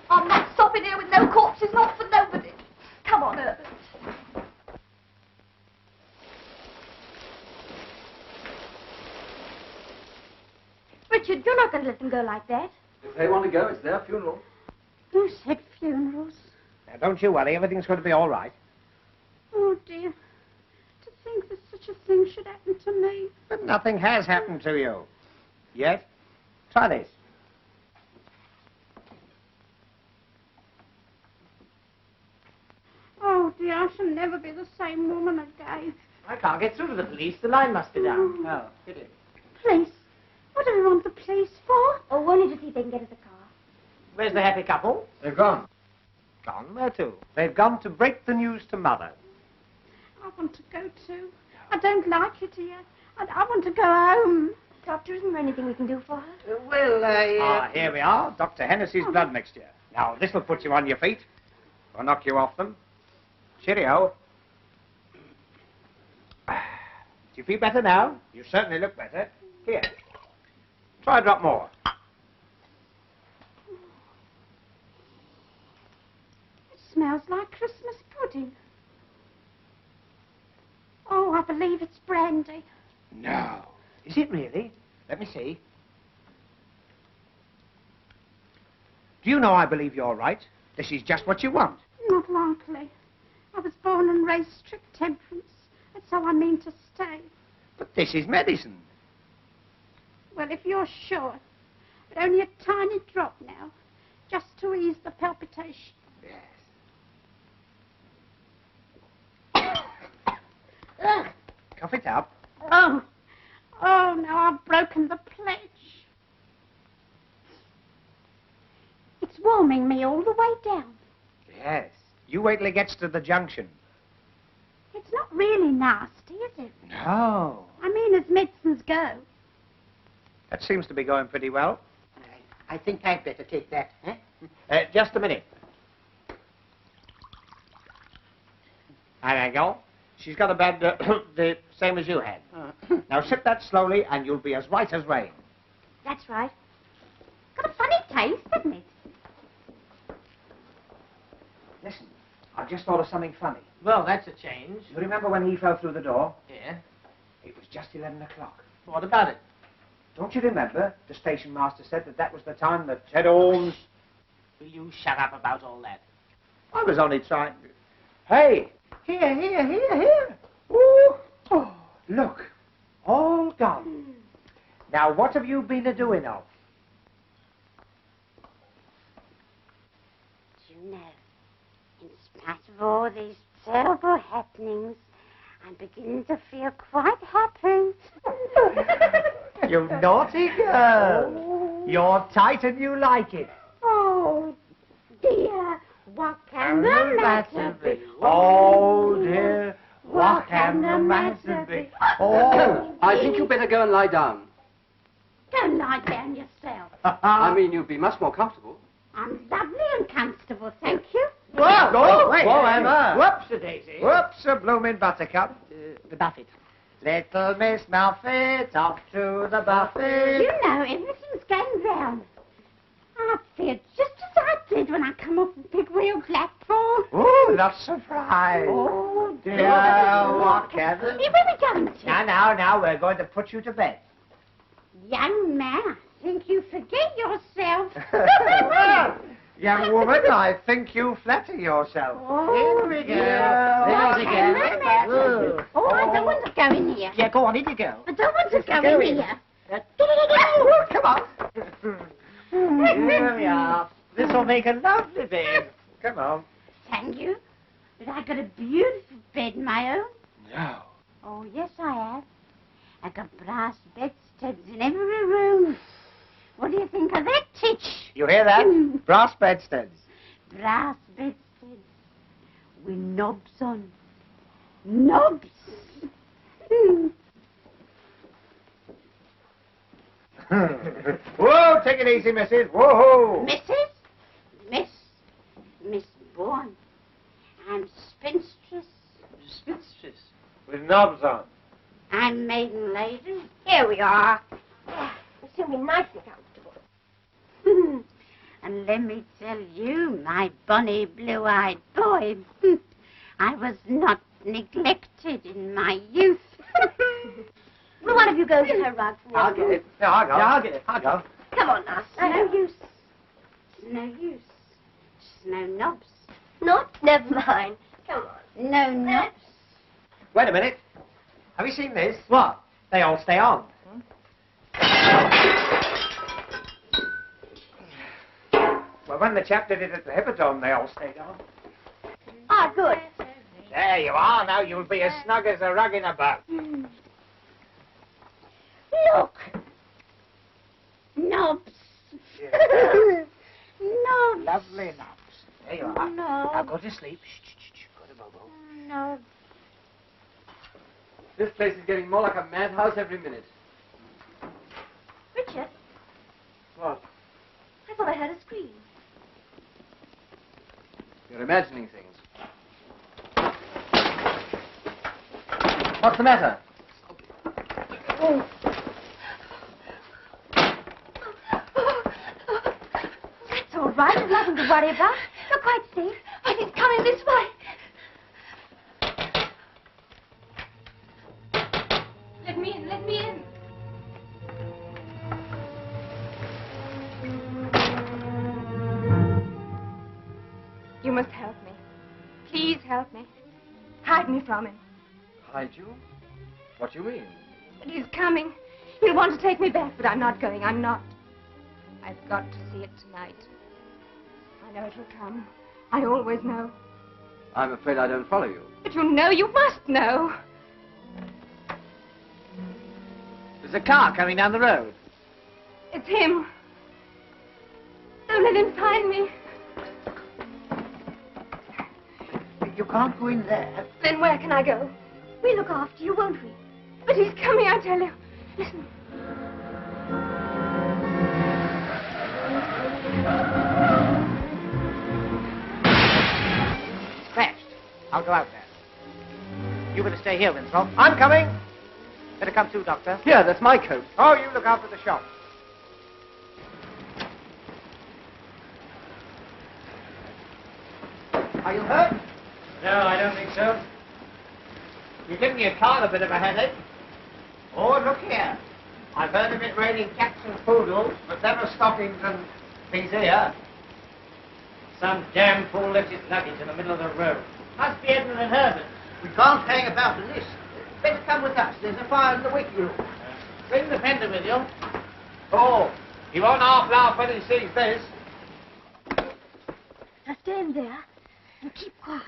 I'm not stopping here with no corpses, not for nobody. Come on, Herbert. Richard, you're not going to let them go like that. If they want to go, it's their funeral. Who said funerals? Now, don't you worry. Everything's going to be all right. Oh, dear. To think that such a thing should happen to me. But nothing has happened to you. Yet. Try this. Oh, dear, I shall never be the same woman again. I can't get through to the police. The line must be down. Oh, pity. Police? What do we want the police for? Oh, only to see if they can get us a car. Where's the happy couple? They've gone. Gone? Where to? They've gone to break the news to Mother. I want to go too. I don't like it here. I want to go home. Doctor, isn't there anything we can do for her? Well, Here we are. Dr. Hennessy's blood mixture. Now, this will put you on your feet. Or knock you off them. Cheerio. Do you feel better now? You certainly look better. Here. Try a drop more. It smells like Christmas pudding. Oh, I believe it's brandy. No. Is it really? Let me see. Do you know I believe you're right? This is just what you want. Not likely. I was born and raised strict temperance. That's how I mean to stay. But this is medicine. Well, if you're sure. But only a tiny drop now. Just to ease the palpitation. Yes. Ugh. Cough it up. Oh. Oh, now I've broken the pledge. It's warming me all the way down. Yes. You wait till it gets to the junction. It's not really nasty, is it? No. I mean, as medicines go. That seems to be going pretty well. I think I'd better take that, huh? Just a minute. There you go. She's got a bad, the same as you had. Now sip that slowly and you'll be as white as rain. That's right. Got a funny taste, hasn't it? Listen, I've just thought of something funny. Well, that's a change. You remember when he fell through the door? Yeah. It was just 11 o'clock. What about it? Don't you remember the station master said that was the time that Ted Holmes... Will you shut up about all that? I was only trying... Hey! Here! Ooh. Oh, look, all gone. Now, what have you been a-doing of? Do you know, in spite of all these terrible happenings, I'm beginning to feel quite happy. You naughty girl. Oh. You're tight and you like it. Oh, dear, what can the matter be? Oh, dear, what can the matter be? Oh, I think you better go and lie down. Don't lie down yourself. I mean, you'd be much more comfortable. I'm lovely and comfortable, thank you. Whoa, wait, Emma. Whoops-a-daisy. Whoops, a blooming buttercup. The buffet. Little Miss Muffet, off to the buffet. You know, everything's going round. I feel just as I did when I come off the big wheel platform. Oh, not surprised. Oh, dear. What can the... Where are we going to? Now, we're going to put you to bed. Young man, I think you forget yourself. Young woman, I think you flatter yourself. Oh, Here we go. What Here we can go. the matter? Oh, I don't want to go in here. Yeah, go on, in you go. I don't want to go in here. Come on. Here we are. This will make a lovely bed. Come on. Thank you. But I got a beautiful bed, my own. No. Oh, yes, I have. I got brass bedsteads in every room. What do you think of that, Titch? You hear that? Brass bedsteads. Brass bedsteads with knobs on. Knobs. Whoa, take it easy, missus. Whoa. Miss Bourne. I'm spinstress. Spinstress. With knobs on. I'm maiden lady. Here we are. It's going to be nice and comfortable. And let me tell you, my bonny blue-eyed boy, I was not neglected in my youth. Will one of you go and get her rug from I'll get it. No, I'll go. Yeah, I'll get it. I'll go. Come on now. It's no use. It's no use. It's no knobs. Not? Never mind. Come on. No knobs. Wait a minute. Have you seen this? What? They all stay on. Well, when the chap did it at the Hippodrome, they all stayed on. Ah, good. There you are. Now you'll be as snug as a rug in a boat. Look. Knobs. Knobs. Lovely knobs. There you are. No. Now go to sleep. Shh, shh, shh. Go to Bobo. Knobs. This place is getting more like a madhouse every minute. Richard, What? I thought I heard a scream. You're imagining things. What's the matter? That's all right. There's nothing to worry about. You're quite safe. But it's coming this way. Let me in. Let me in. You must help me. Please help me. Hide me from him. Hide you? What do you mean? But he's coming. He'll want to take me back, but I'm not going. I'm not. I've got to see it tonight. I know it will come. I always know. I'm afraid I don't follow you. But you know, you must know. There's a car coming down the road. It's him. Don't let him find me. You can't go in there. Then where can I go? We'll look after you, won't we? But he's coming, I tell you. Listen. It's crashed. I'll go out there. You better stay here, Winthrop. I'm coming. Better come too, Doctor. Here, that's my coat. Oh, you look after the shop. Are you hurt? No, I don't think so. You're giving your car a bit of a headache. Oh, look here. I've heard of it raining cats and poodles, but never stockings and things here. Some damn fool left his luggage in the middle of the road. Must be Edmund and Herbert. We can't hang about in this. Better come with us. There's a fire in the waiting room. Bring the fender with you. Oh, he won't half laugh when he sees this. Now stand there and keep quiet.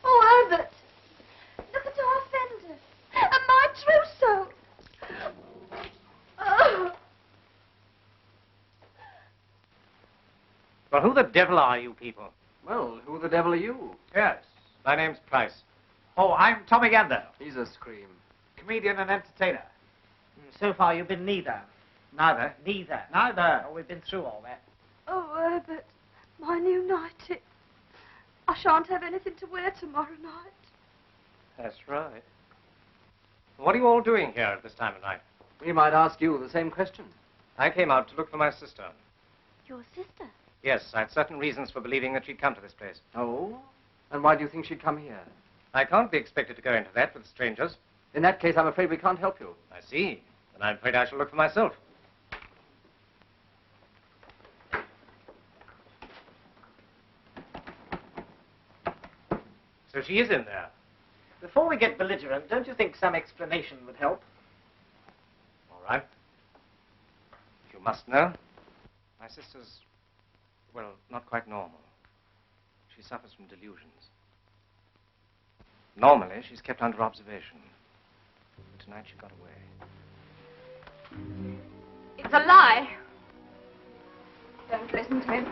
Oh, Herbert. Look at our fender. And my trousseau. Oh. Well, who the devil are you people? Well, who the devil are you? Yes, my name's Price. Oh, I'm Tommy Gander, He's a scream. comedian and entertainer. So far, you've been neither. Neither. Neither. Neither. Oh, we've been through all that. Oh, Herbert. My new nightie. I shan't have anything to wear tomorrow night. That's right. What are you all doing here at this time of night? We might ask you the same question. I came out to look for my sister. Your sister? Yes, I had certain reasons for believing that she'd come to this place. Oh? And why do you think she'd come here? I can't be expected to go into that with strangers. In that case, I'm afraid we can't help you. I see. Then I'm afraid I shall look for myself. So she is in there. Before we get belligerent, don't you think some explanation would help? All right. must know. My sister's, well, not quite normal. She suffers from delusions. Normally, she's kept under observation. But tonight she got away. It's a lie. Don't listen to him.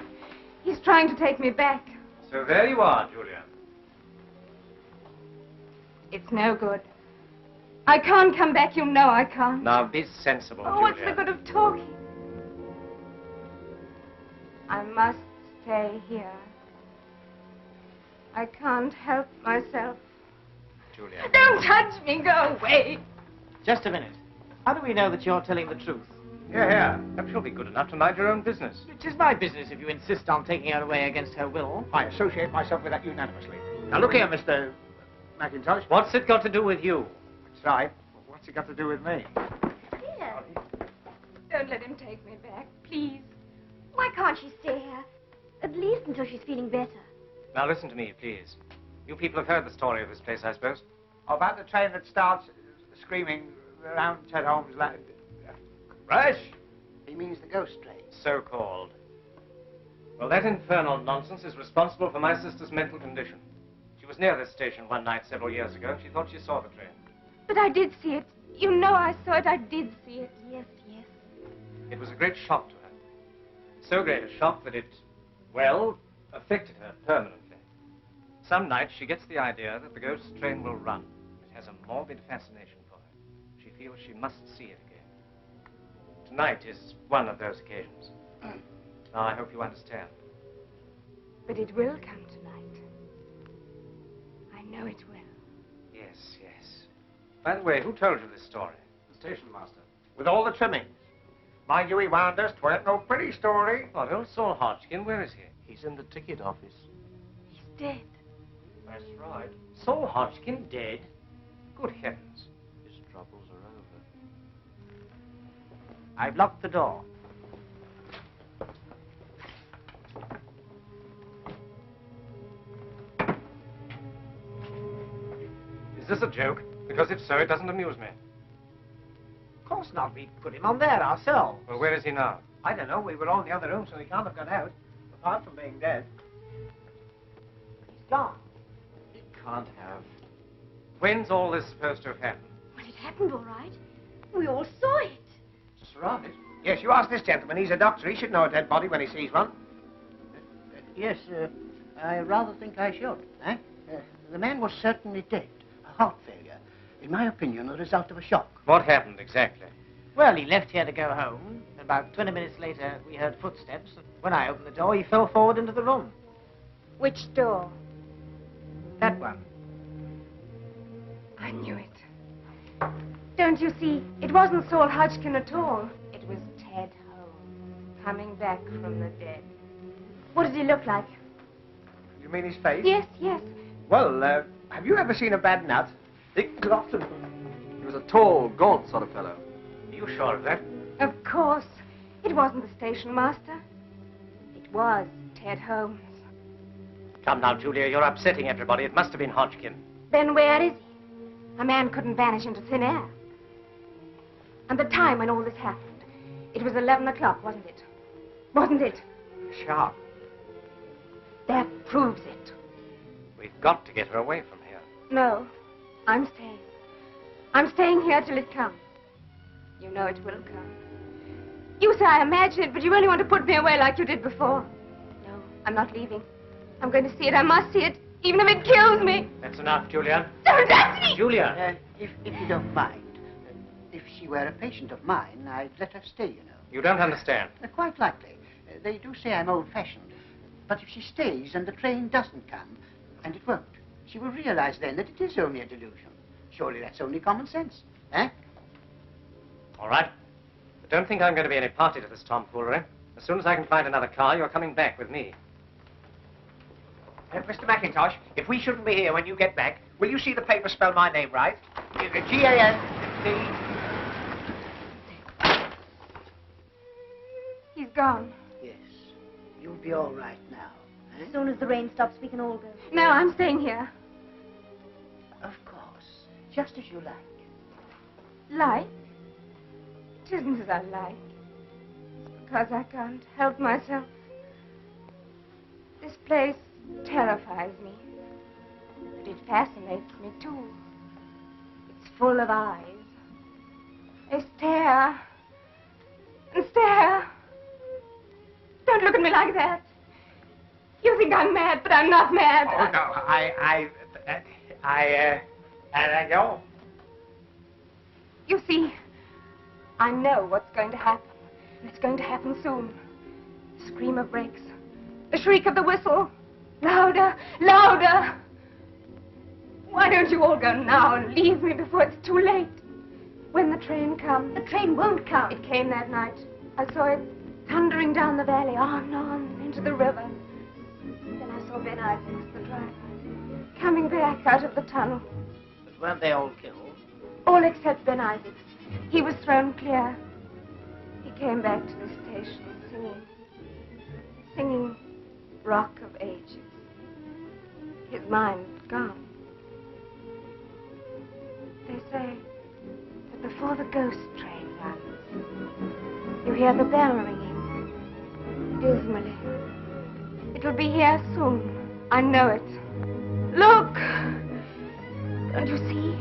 He's trying to take me back. So there you are, Julia. It's no good. I can't come back, you know I can't. Now be sensible, Oh, Julia. what's the good of talking? I must stay here. I can't help myself. Julia. Don't touch me, go away. Just a minute. How do we know that you're telling the truth? Yeah. Perhaps you'll be good enough to mind your own business. It is my business if you insist on taking her away against her will. I associate myself with that unanimously. Now, look here, Mr. Mackintosh. What's it got to do with you? That's right. What's it got to do with me? Dear, Don't let him take me back, please. why can't she stay here? At least until she's feeling better. Now listen to me, please. You people have heard the story of this place, I suppose. About the train that starts screaming around Ted Holmes' land. Rush? He means the ghost train. So-called. Well, that infernal nonsense is responsible for my sister's mental condition. She was near this station one night several years ago, and she thought she saw the train. But I did see it. You know I saw it. I did see it. Yes, yes. It was a great shock to her. So great a shock that it, well, affected her permanently. Some nights she gets the idea that the ghost train will run. It has a morbid fascination for her. She feels she must see it again. Tonight is one of those occasions. Now, I hope you understand. But it will come tonight. I know it will. Yes, yes. By the way, who told you this story? The station master. With all the trimmings. Mind you, he warned us 'twere no pretty story. What, old Saul Hodgkin? Where is he? He's in the ticket office. He's dead. That's right. Saul Hodgkin dead? Good heavens. His troubles are over. I've locked the door. Is this a joke? Because if so, it doesn't amuse me. Of course not. We put him on there ourselves. Well, where is he now? I don't know. We were all in the other room, so he can't have gone out. Apart from being dead. He's gone. He can't have. When's all this supposed to have happened? Well, it happened all right. We all saw it. That's right. Yes, you ask this gentleman. He's a doctor. He should know a dead body when he sees one. Yes, I rather think I should. The man was certainly dead. A heart failure. In my opinion, the result of a shock. What happened exactly? Well, he left here to go home. About 20 minutes later, we heard footsteps. And when I opened the door, he fell forward into the room. Which door? That one. I knew it. Don't you see? It wasn't Saul Hodgkin at all. It was Ted Holmes, coming back from the dead. What did he look like? You mean his face? Yes, yes. Well, have you ever seen a bad nut? Dick Glotton. He was a tall, gaunt sort of fellow. Are you sure of that? Of course. It wasn't the station master. It was Ted Holmes. Come now, Julia, you're upsetting everybody. It must have been Hodgkin. Then where is he? A man couldn't vanish into thin air. And the time when all this happened, it was 11 o'clock, wasn't it? Wasn't it? Sharp. That proves it. We've got to get her away from here. No, I'm staying. I'm staying here till it comes. You know it will come. You say I imagine it, but you only want to put me away like you did before. No, I'm not leaving. I'm going to see it. I must see it, even if it kills me. That's enough, Julia. Don't touch me! Julia! If you don't mind, if she were a patient of mine, I'd let her stay, you know. You don't understand. Quite likely. They do say I'm old-fashioned. But if she stays and the train doesn't come, and it won't, she will realize then that it is only a delusion. Surely that's only common sense, eh? All right. But don't think I'm going to be any party to this tomfoolery. As soon as I can find another car, you're coming back with me. Mr. Mackintosh, if we shouldn't be here when you get back, will you see the paper spell my name right? G-A-N-C... He's gone. Yes. You'll be all right now, eh? As soon as the rain stops, we can all go. No, I'm staying here. Of course. Just as you like. Like? It isn't as I like. because I can't help myself. This place terrifies me, but it fascinates me too. It's full of eyes. They stare and stare. Don't look at me like that. You think I'm mad, but I'm not mad. Oh, no, I go. You see, I know what's going to happen, and it's going to happen soon. The scream of brakes, the shriek of the whistle. Louder, louder. Why don't you all go now and leave me before it's too late? When the train comes. The train won't come. It came that night. I saw it thundering down the valley, on, into the river. Then I saw Ben Isaacs, the driver, coming back out of the tunnel. But weren't they all killed? All except Ben Isaacs. He was thrown clear. He came back to the station singing Rock of Ages. His mind gone. They say that before the ghost train runs, you hear the bell ringing dismally. It will be here soon. I know it. Look! Don't you see?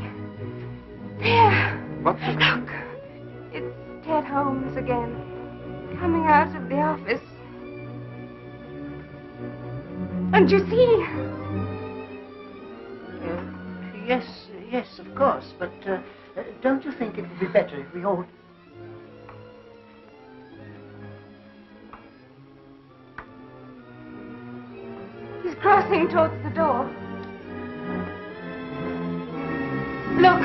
There! What? Look! It's Ted Holmes again, coming out of the office. Don't you see? Yes, of course, but don't you think it would be better if we all... He's crossing towards the door. Look!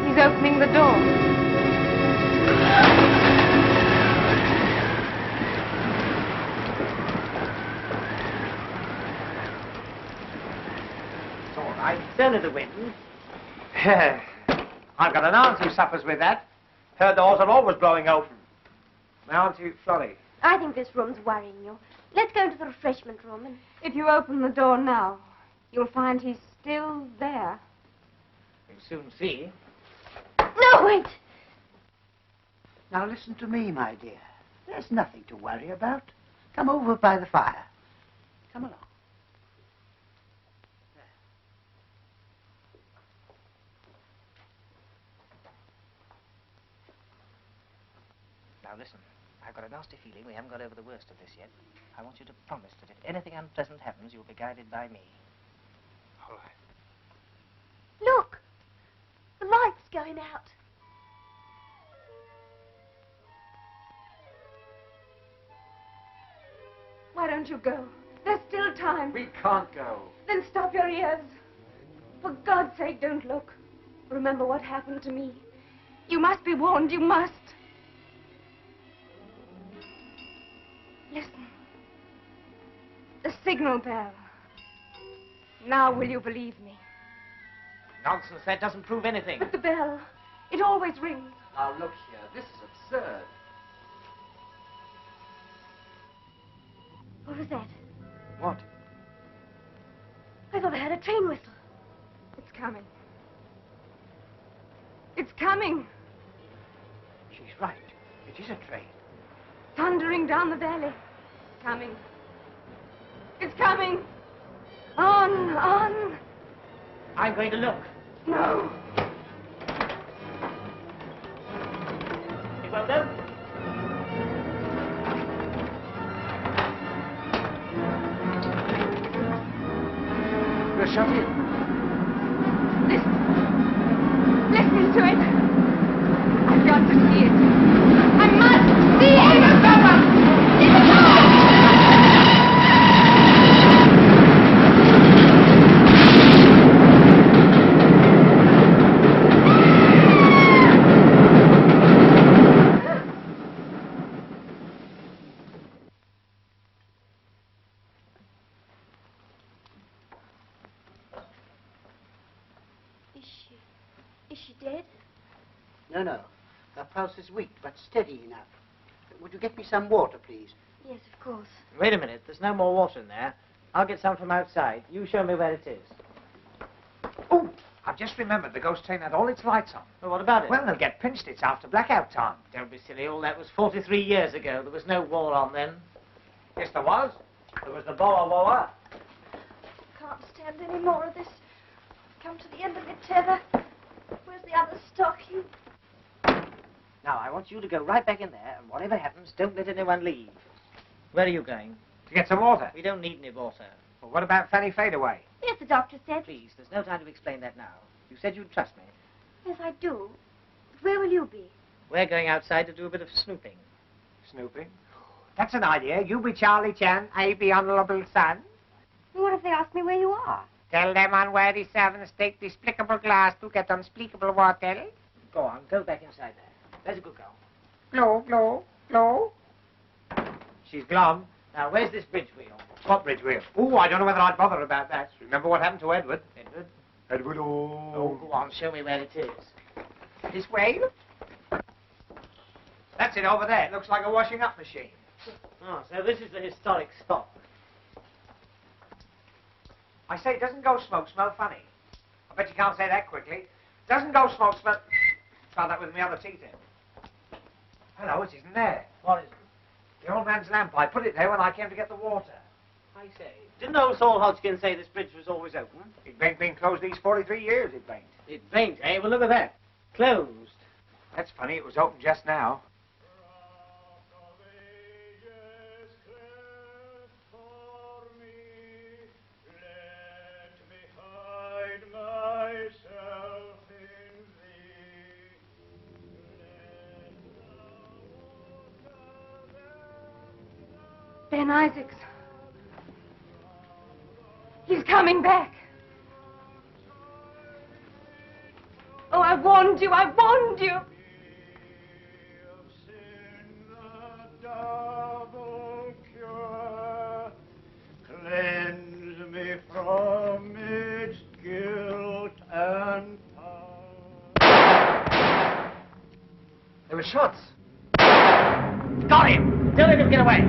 He's opening the door. It's all right. It's only the wind. I've got an aunt who suffers with that. Her doors are always blowing open. My auntie, Florrie. I think this room's worrying you. Let's go into the refreshment room and... If you open the door now, you'll find he's still there. You'll soon see. No, wait! Now listen to me, my dear. There's nothing to worry about. Come over by the fire. Come along. Now listen, I've got a nasty feeling we haven't got over the worst of this yet. I want you to promise that if anything unpleasant happens, you'll be guided by me. All right. Look! The light's going out. Why don't you go? There's still time. We can't go. Then stop your ears. For God's sake, don't look. Remember what happened to me. You must be warned, you must. Listen. The signal bell. Now will you believe me? Nonsense, that doesn't prove anything. But the bell, it always rings. Now look here, this is absurd. What was that? What? I thought I heard a train whistle. It's coming. It's coming. She's right. It is a train. Thundering down the valley. Coming. It's coming. On. I'm going to look. No. It won't open. We're shut in. Listen to it. I've got to see it. I must see it. Is she dead? No. Her pulse is weak, but steady enough. Would you get me some water, please? Yes, of course. Wait a minute, there's no more water in there. I'll get some from outside. You show me where it is. Oh, I've just remembered the ghost train had all its lights on. Well, what about it? Well, they'll get pinched. It's after blackout time. Don't be silly. All that was 43 years ago. There was no war on then. Yes, there was. There was the Boer War. Can't stand any more of this. Come to the end of your tether. Where's the other stocking? Now, I want you to go right back in there, and whatever happens, don't let anyone leave. Where are you going? To get some water. We don't need any water. Well, what about Fanny Fadeaway? Yes, the doctor said. Please, there's no time to explain that now. You said you'd trust me. Yes, I do. But where will you be? We're going outside to do a bit of snooping. Snooping? That's an idea. You be Charlie Chan, I be Honourable Son. What if they ask me where you are? Tell them on where the servants take despicable glass to get unspeakable water. Go on, go back inside there. There's a good girl. Glow, glow, glow. She's glum. Now, where's this bridge wheel? What bridge wheel? Oh, I don't know whether I'd bother about that. Remember what happened to Edward? Edward? Edward, Oh, go on, show me where it is. This way? That's it over there. It looks like a washing up machine. Oh, so this is the historic spot. I say, doesn't ghost smoke smell funny? I bet you can't say that quickly. Doesn't ghost smoke smell... Try that with my other teeth in. Hello, it isn't there. What is it? The old man's lamp. I put it there when I came to get the water. I say, didn't old Saul Hodgkin say this bridge was always open? It ain't been closed these 43 years, it ain't. It ain't, eh? Well, look at that. Closed. That's funny, it was open just now. Ben Isaacs. He's coming back. Oh, I warned you, I warned you. Cleanse me from its guilt and power. There were shots. Got him! Don't let him get away!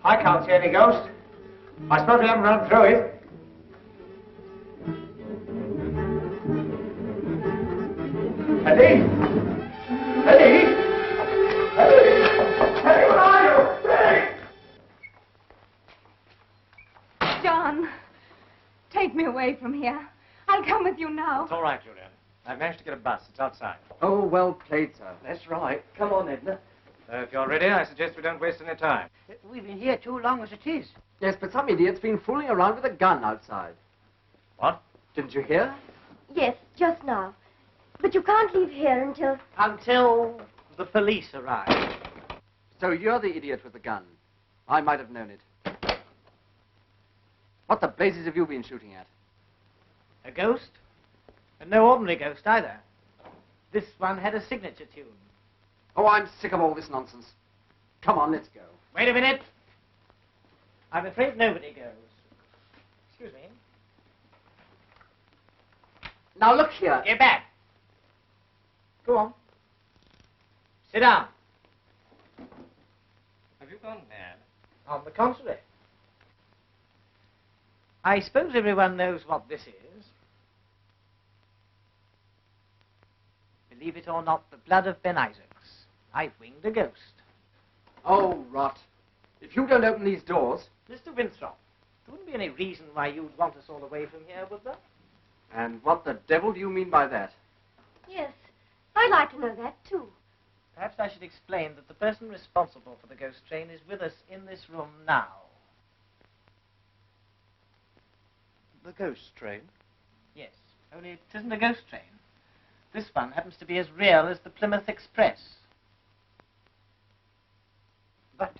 I can't see any ghost. I suppose we haven't run through it. Eddie! Eddie! Eddie! Eddie, where are you? Eddie! John, take me away from here. I'll come with you now. It's all right, Julian. I've managed to get a bus. It's outside. Oh, well played, sir. That's right. Come on, Edna. If you're ready, I suggest we don't waste any time. We've been here too long as it is. Yes, but some idiot's been fooling around with a gun outside. What? Didn't you hear? Yes, just now. But you can't leave here until... Until the police arrive. So you're the idiot with the gun. I might have known it. What the blazes have you been shooting at? A ghost? And no ordinary ghost either. This one had a signature tune. Oh, I'm sick of all this nonsense. Come on, let's go. Wait a minute. I'm afraid nobody goes. Excuse me. Now look here. Get back. Go on. Sit down. Have you gone mad? On the contrary. I suppose everyone knows what this is. Believe it or not, the blood of Ben Isaacs. I've winged a ghost. Oh, rot. If you don't open these doors... Mr. Winthrop, there wouldn't be any reason why you'd want us all away from here, would there? And what the devil do you mean by that? Yes, I'd like to know that, too. Perhaps I should explain that the person responsible for the ghost train is with us in this room now. The ghost train? Yes, only it isn't a ghost train. This one happens to be as real as the Plymouth Express. But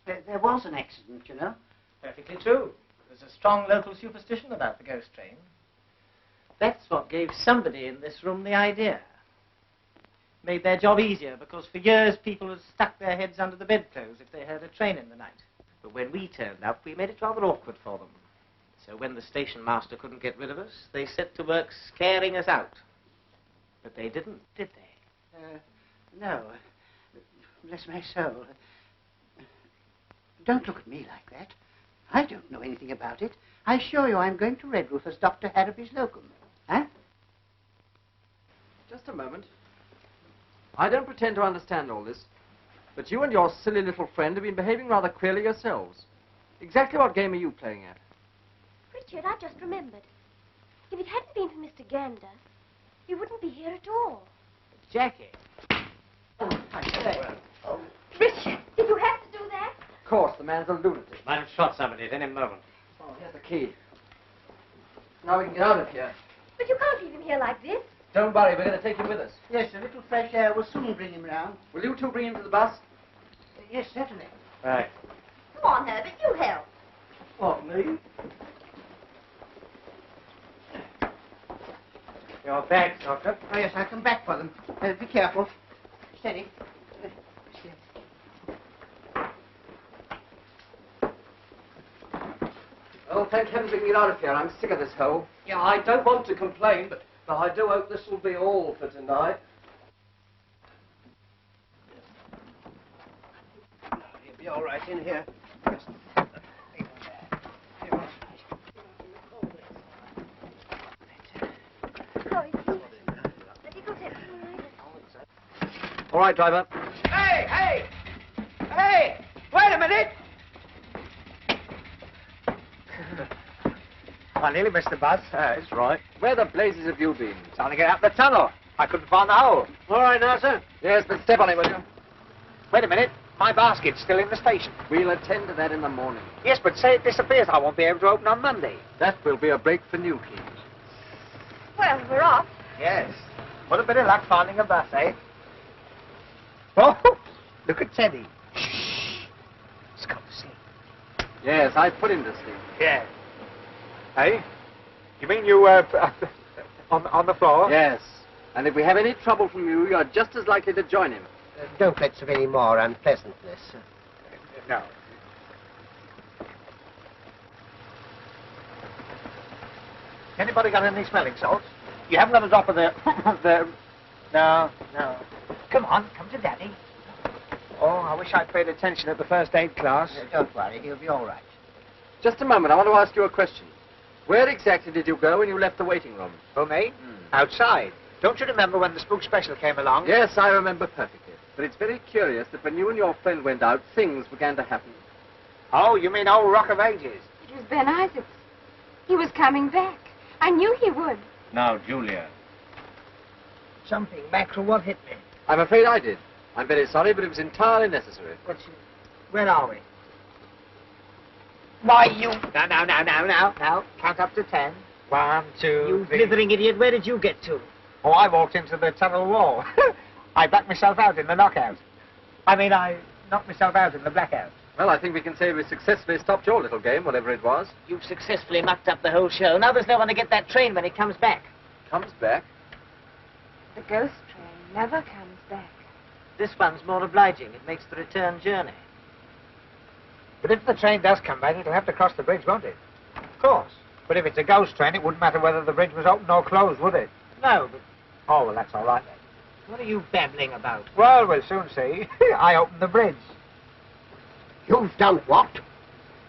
there was an accident, you know. Perfectly true. There's a strong local superstition about the ghost train. That's what gave somebody in this room the idea. made their job easier because for years people had stuck their heads under the bedclothes if they heard a train in the night. But when we turned up, we made it rather awkward for them. So when the station master couldn't get rid of us, they set to work scaring us out. But they didn't, did they? No. Bless my soul. Don't look at me like that. I don't know anything about it. I assure you I'm going to Redruth as Dr. Harraby's locum. Huh? Just a moment. I don't pretend to understand all this, but you and your silly little friend have been behaving rather queerly yourselves. Exactly what game are you playing at? Richard, I just remembered. If it hadn't been for Mr. Gander, you wouldn't be here at all. Jackie. Richard, did you have to do that? Of course, the man's a lunatic. Might have shot somebody at any moment. Oh, here's the key. Now we can get out of here. But you can't leave him here like this. Don't worry, we're going to take him with us. Yes, a little fresh air will soon bring him round. Will you two bring him to the bus? Yes, certainly. Right. Come on, Herbert, you help. What, me? Your bags, Doctor. Oh, yes, I'll come back for them. Be careful. Steady. Oh, thank heaven we can get out of here. I'm sick of this hole. Yeah, I don't want to complain, but I do hope this will be all for tonight. You'll be all right in here. Just Sorry, Pete. Have you got it? All right, driver. Hey, hey! Hey! Wait a minute! I nearly missed the bus. That's right. Where the blazes have you been? Trying to get out the tunnel. I couldn't find the hole. All right now, sir. Yes, but step on it, will you? Wait a minute. My basket's still in the station. We'll attend to that in the morning. Yes, but say it disappears. I won't be able to open on Monday. That will be a break for new keys. Well, we're off. Yes. What a bit of luck finding a bus, eh? Oh, look at Teddy. Shh. He's gone to sleep. Yes, I put him to sleep. Yeah. Hey? You mean you, on the floor? Yes. And if we have any trouble from you, you're just as likely to join him. Don't let's have any more unpleasantness. No. Anybody got any smelling salts? You haven't got a drop of the... No. Come on, come to Daddy. Oh, I wish I'd paid attention at the first aid class. Don't worry, he'll be all right. Just a moment, I want to ask you a question. Where exactly did you go when you left the waiting room? Oh, me? Outside. Don't you remember when the spook special came along? Yes, I remember perfectly. But it's very curious that when you and your friend went out, things began to happen. Oh, you mean old Rock of Ages? It was Ben Isaacs. He was coming back. I knew he would. Now, Julia. Something, Mackerel, what hit me? I'm afraid I did. I'm very sorry, but it was entirely necessary. Where are we? Why, you... Now. Count up to 10. 1, 2, You 3... blithering idiot, where did you get to? Oh, I walked into the tunnel wall. I backed myself out in the knockout. I mean, I knocked myself out in the blackout. Well, I think we can say we successfully stopped your little game, whatever it was. You've successfully mucked up the whole show. Now there's no one to get that train when it comes back. Comes back. The ghost train never comes back. This one's more obliging. It makes the return journey. But if the train does come back, it'll have to cross the bridge, won't it? Of course. But if it's a ghost train, it wouldn't matter whether the bridge was open or closed, would it? No, but Oh, well, that's all right then. what are you babbling about? Well, we'll soon see. I opened the bridge. You've done what?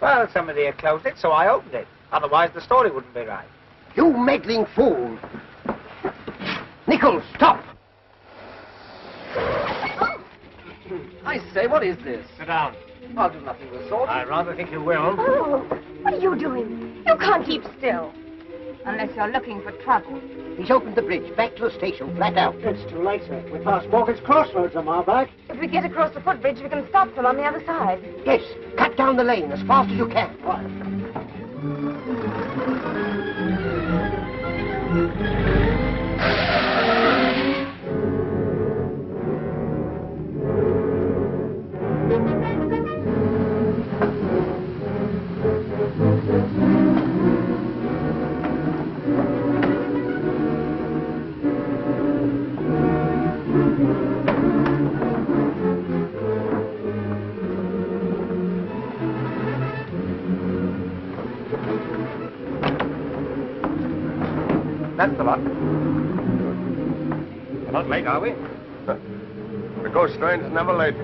Well, somebody had closed it, so I opened it. Otherwise, the story wouldn't be right. You meddling fool. Nichols, stop! I say, what is this? Sit down. I'll do nothing of the sort. I rather think you will. Oh, what are you doing? You can't keep still. Unless you're looking for trouble. He's opened the bridge, back to the station, flat out. It's too late, sir. We're past Morgan's Crossroads on our back. If we get across the footbridge, we can stop them on the other side. Yes, cut down the lane as fast as you can. That's the lot. We're not late, are we? The ghost train's never late.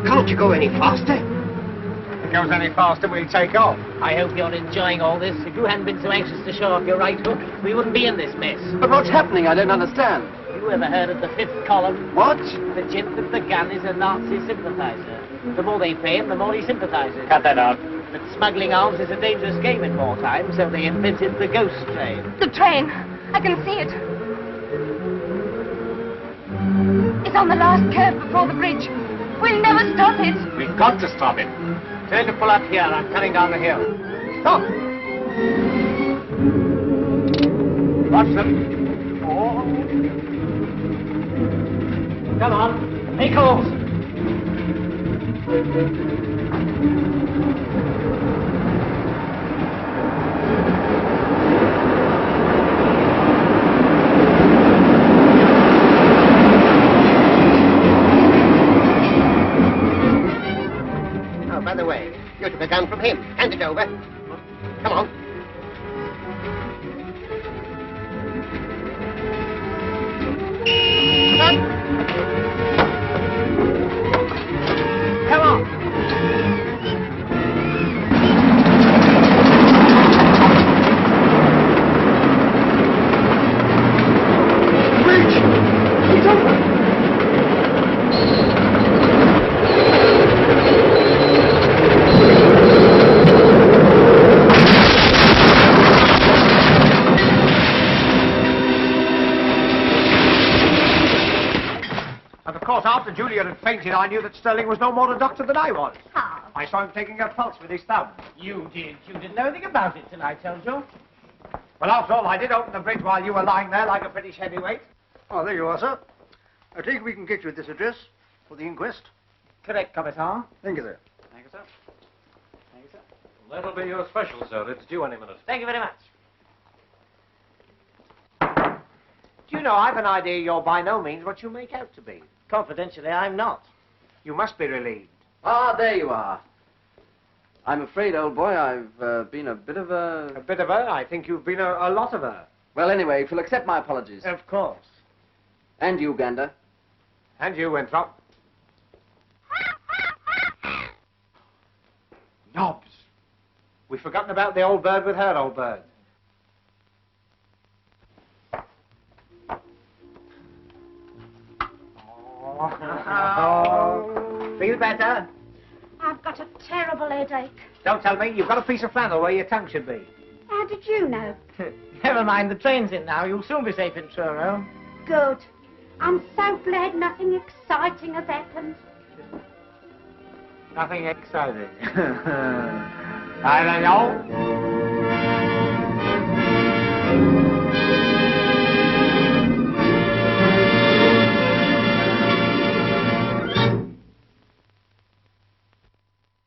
Can't you go any faster? If it goes any faster, we'll take off. I hope you're enjoying all this. If you hadn't been so anxious to show off your right hook, we wouldn't be in this mess. But what's happening? I don't understand. You ever heard of the fifth column? What? The gent with the gun is a Nazi sympathizer. The more they pay him, the more he sympathizes. Cut that out. But smuggling arms is a dangerous game in wartime, so they invented the ghost train. The train. I can see it. It's on the last curve before the bridge. We'll never stop it. We've got to stop it. Tell to pull up here. I'm coming down the hill. Stop! Watch them. Oh. Come on, make calls. By the way, you took a gun from him. Hand it over. Come on. Come on. Bridge! It's over! And of course, after Julia had fainted, I knew that Sterling was no more a doctor than I was. How? I saw him taking her pulse with his thumb. You did. You didn't know anything about it till I told you. Well, after all, I did open the bridge while you were lying there like a British heavyweight. Oh, there you are, sir. I think we can get you at this address for the inquest. Correct, Commissar. Thank you, sir. Thank you, sir. Thank you, sir. That'll be your special, sir. It's due any minute. Thank you very much. Do you know, I've an idea you're by no means what you make out to be. Confidentially, I'm not. You must be relieved. Ah, there you are. I'm afraid, old boy, I've been a bit of a... A bit of her? I think you've been a lot of her. Well, anyway, if you'll accept my apologies. Of course. And you, Gander. And you, Winthrop. Knobs. We've forgotten about the old bird with her old bird. Oh. Feel better? I've got a terrible headache. Don't tell me. You've got a piece of flannel where your tongue should be. How did you know? Never mind, the train's in now. You'll soon be safe in Truro. Good. I'm so glad nothing exciting has happened. Nothing exciting. I don't know.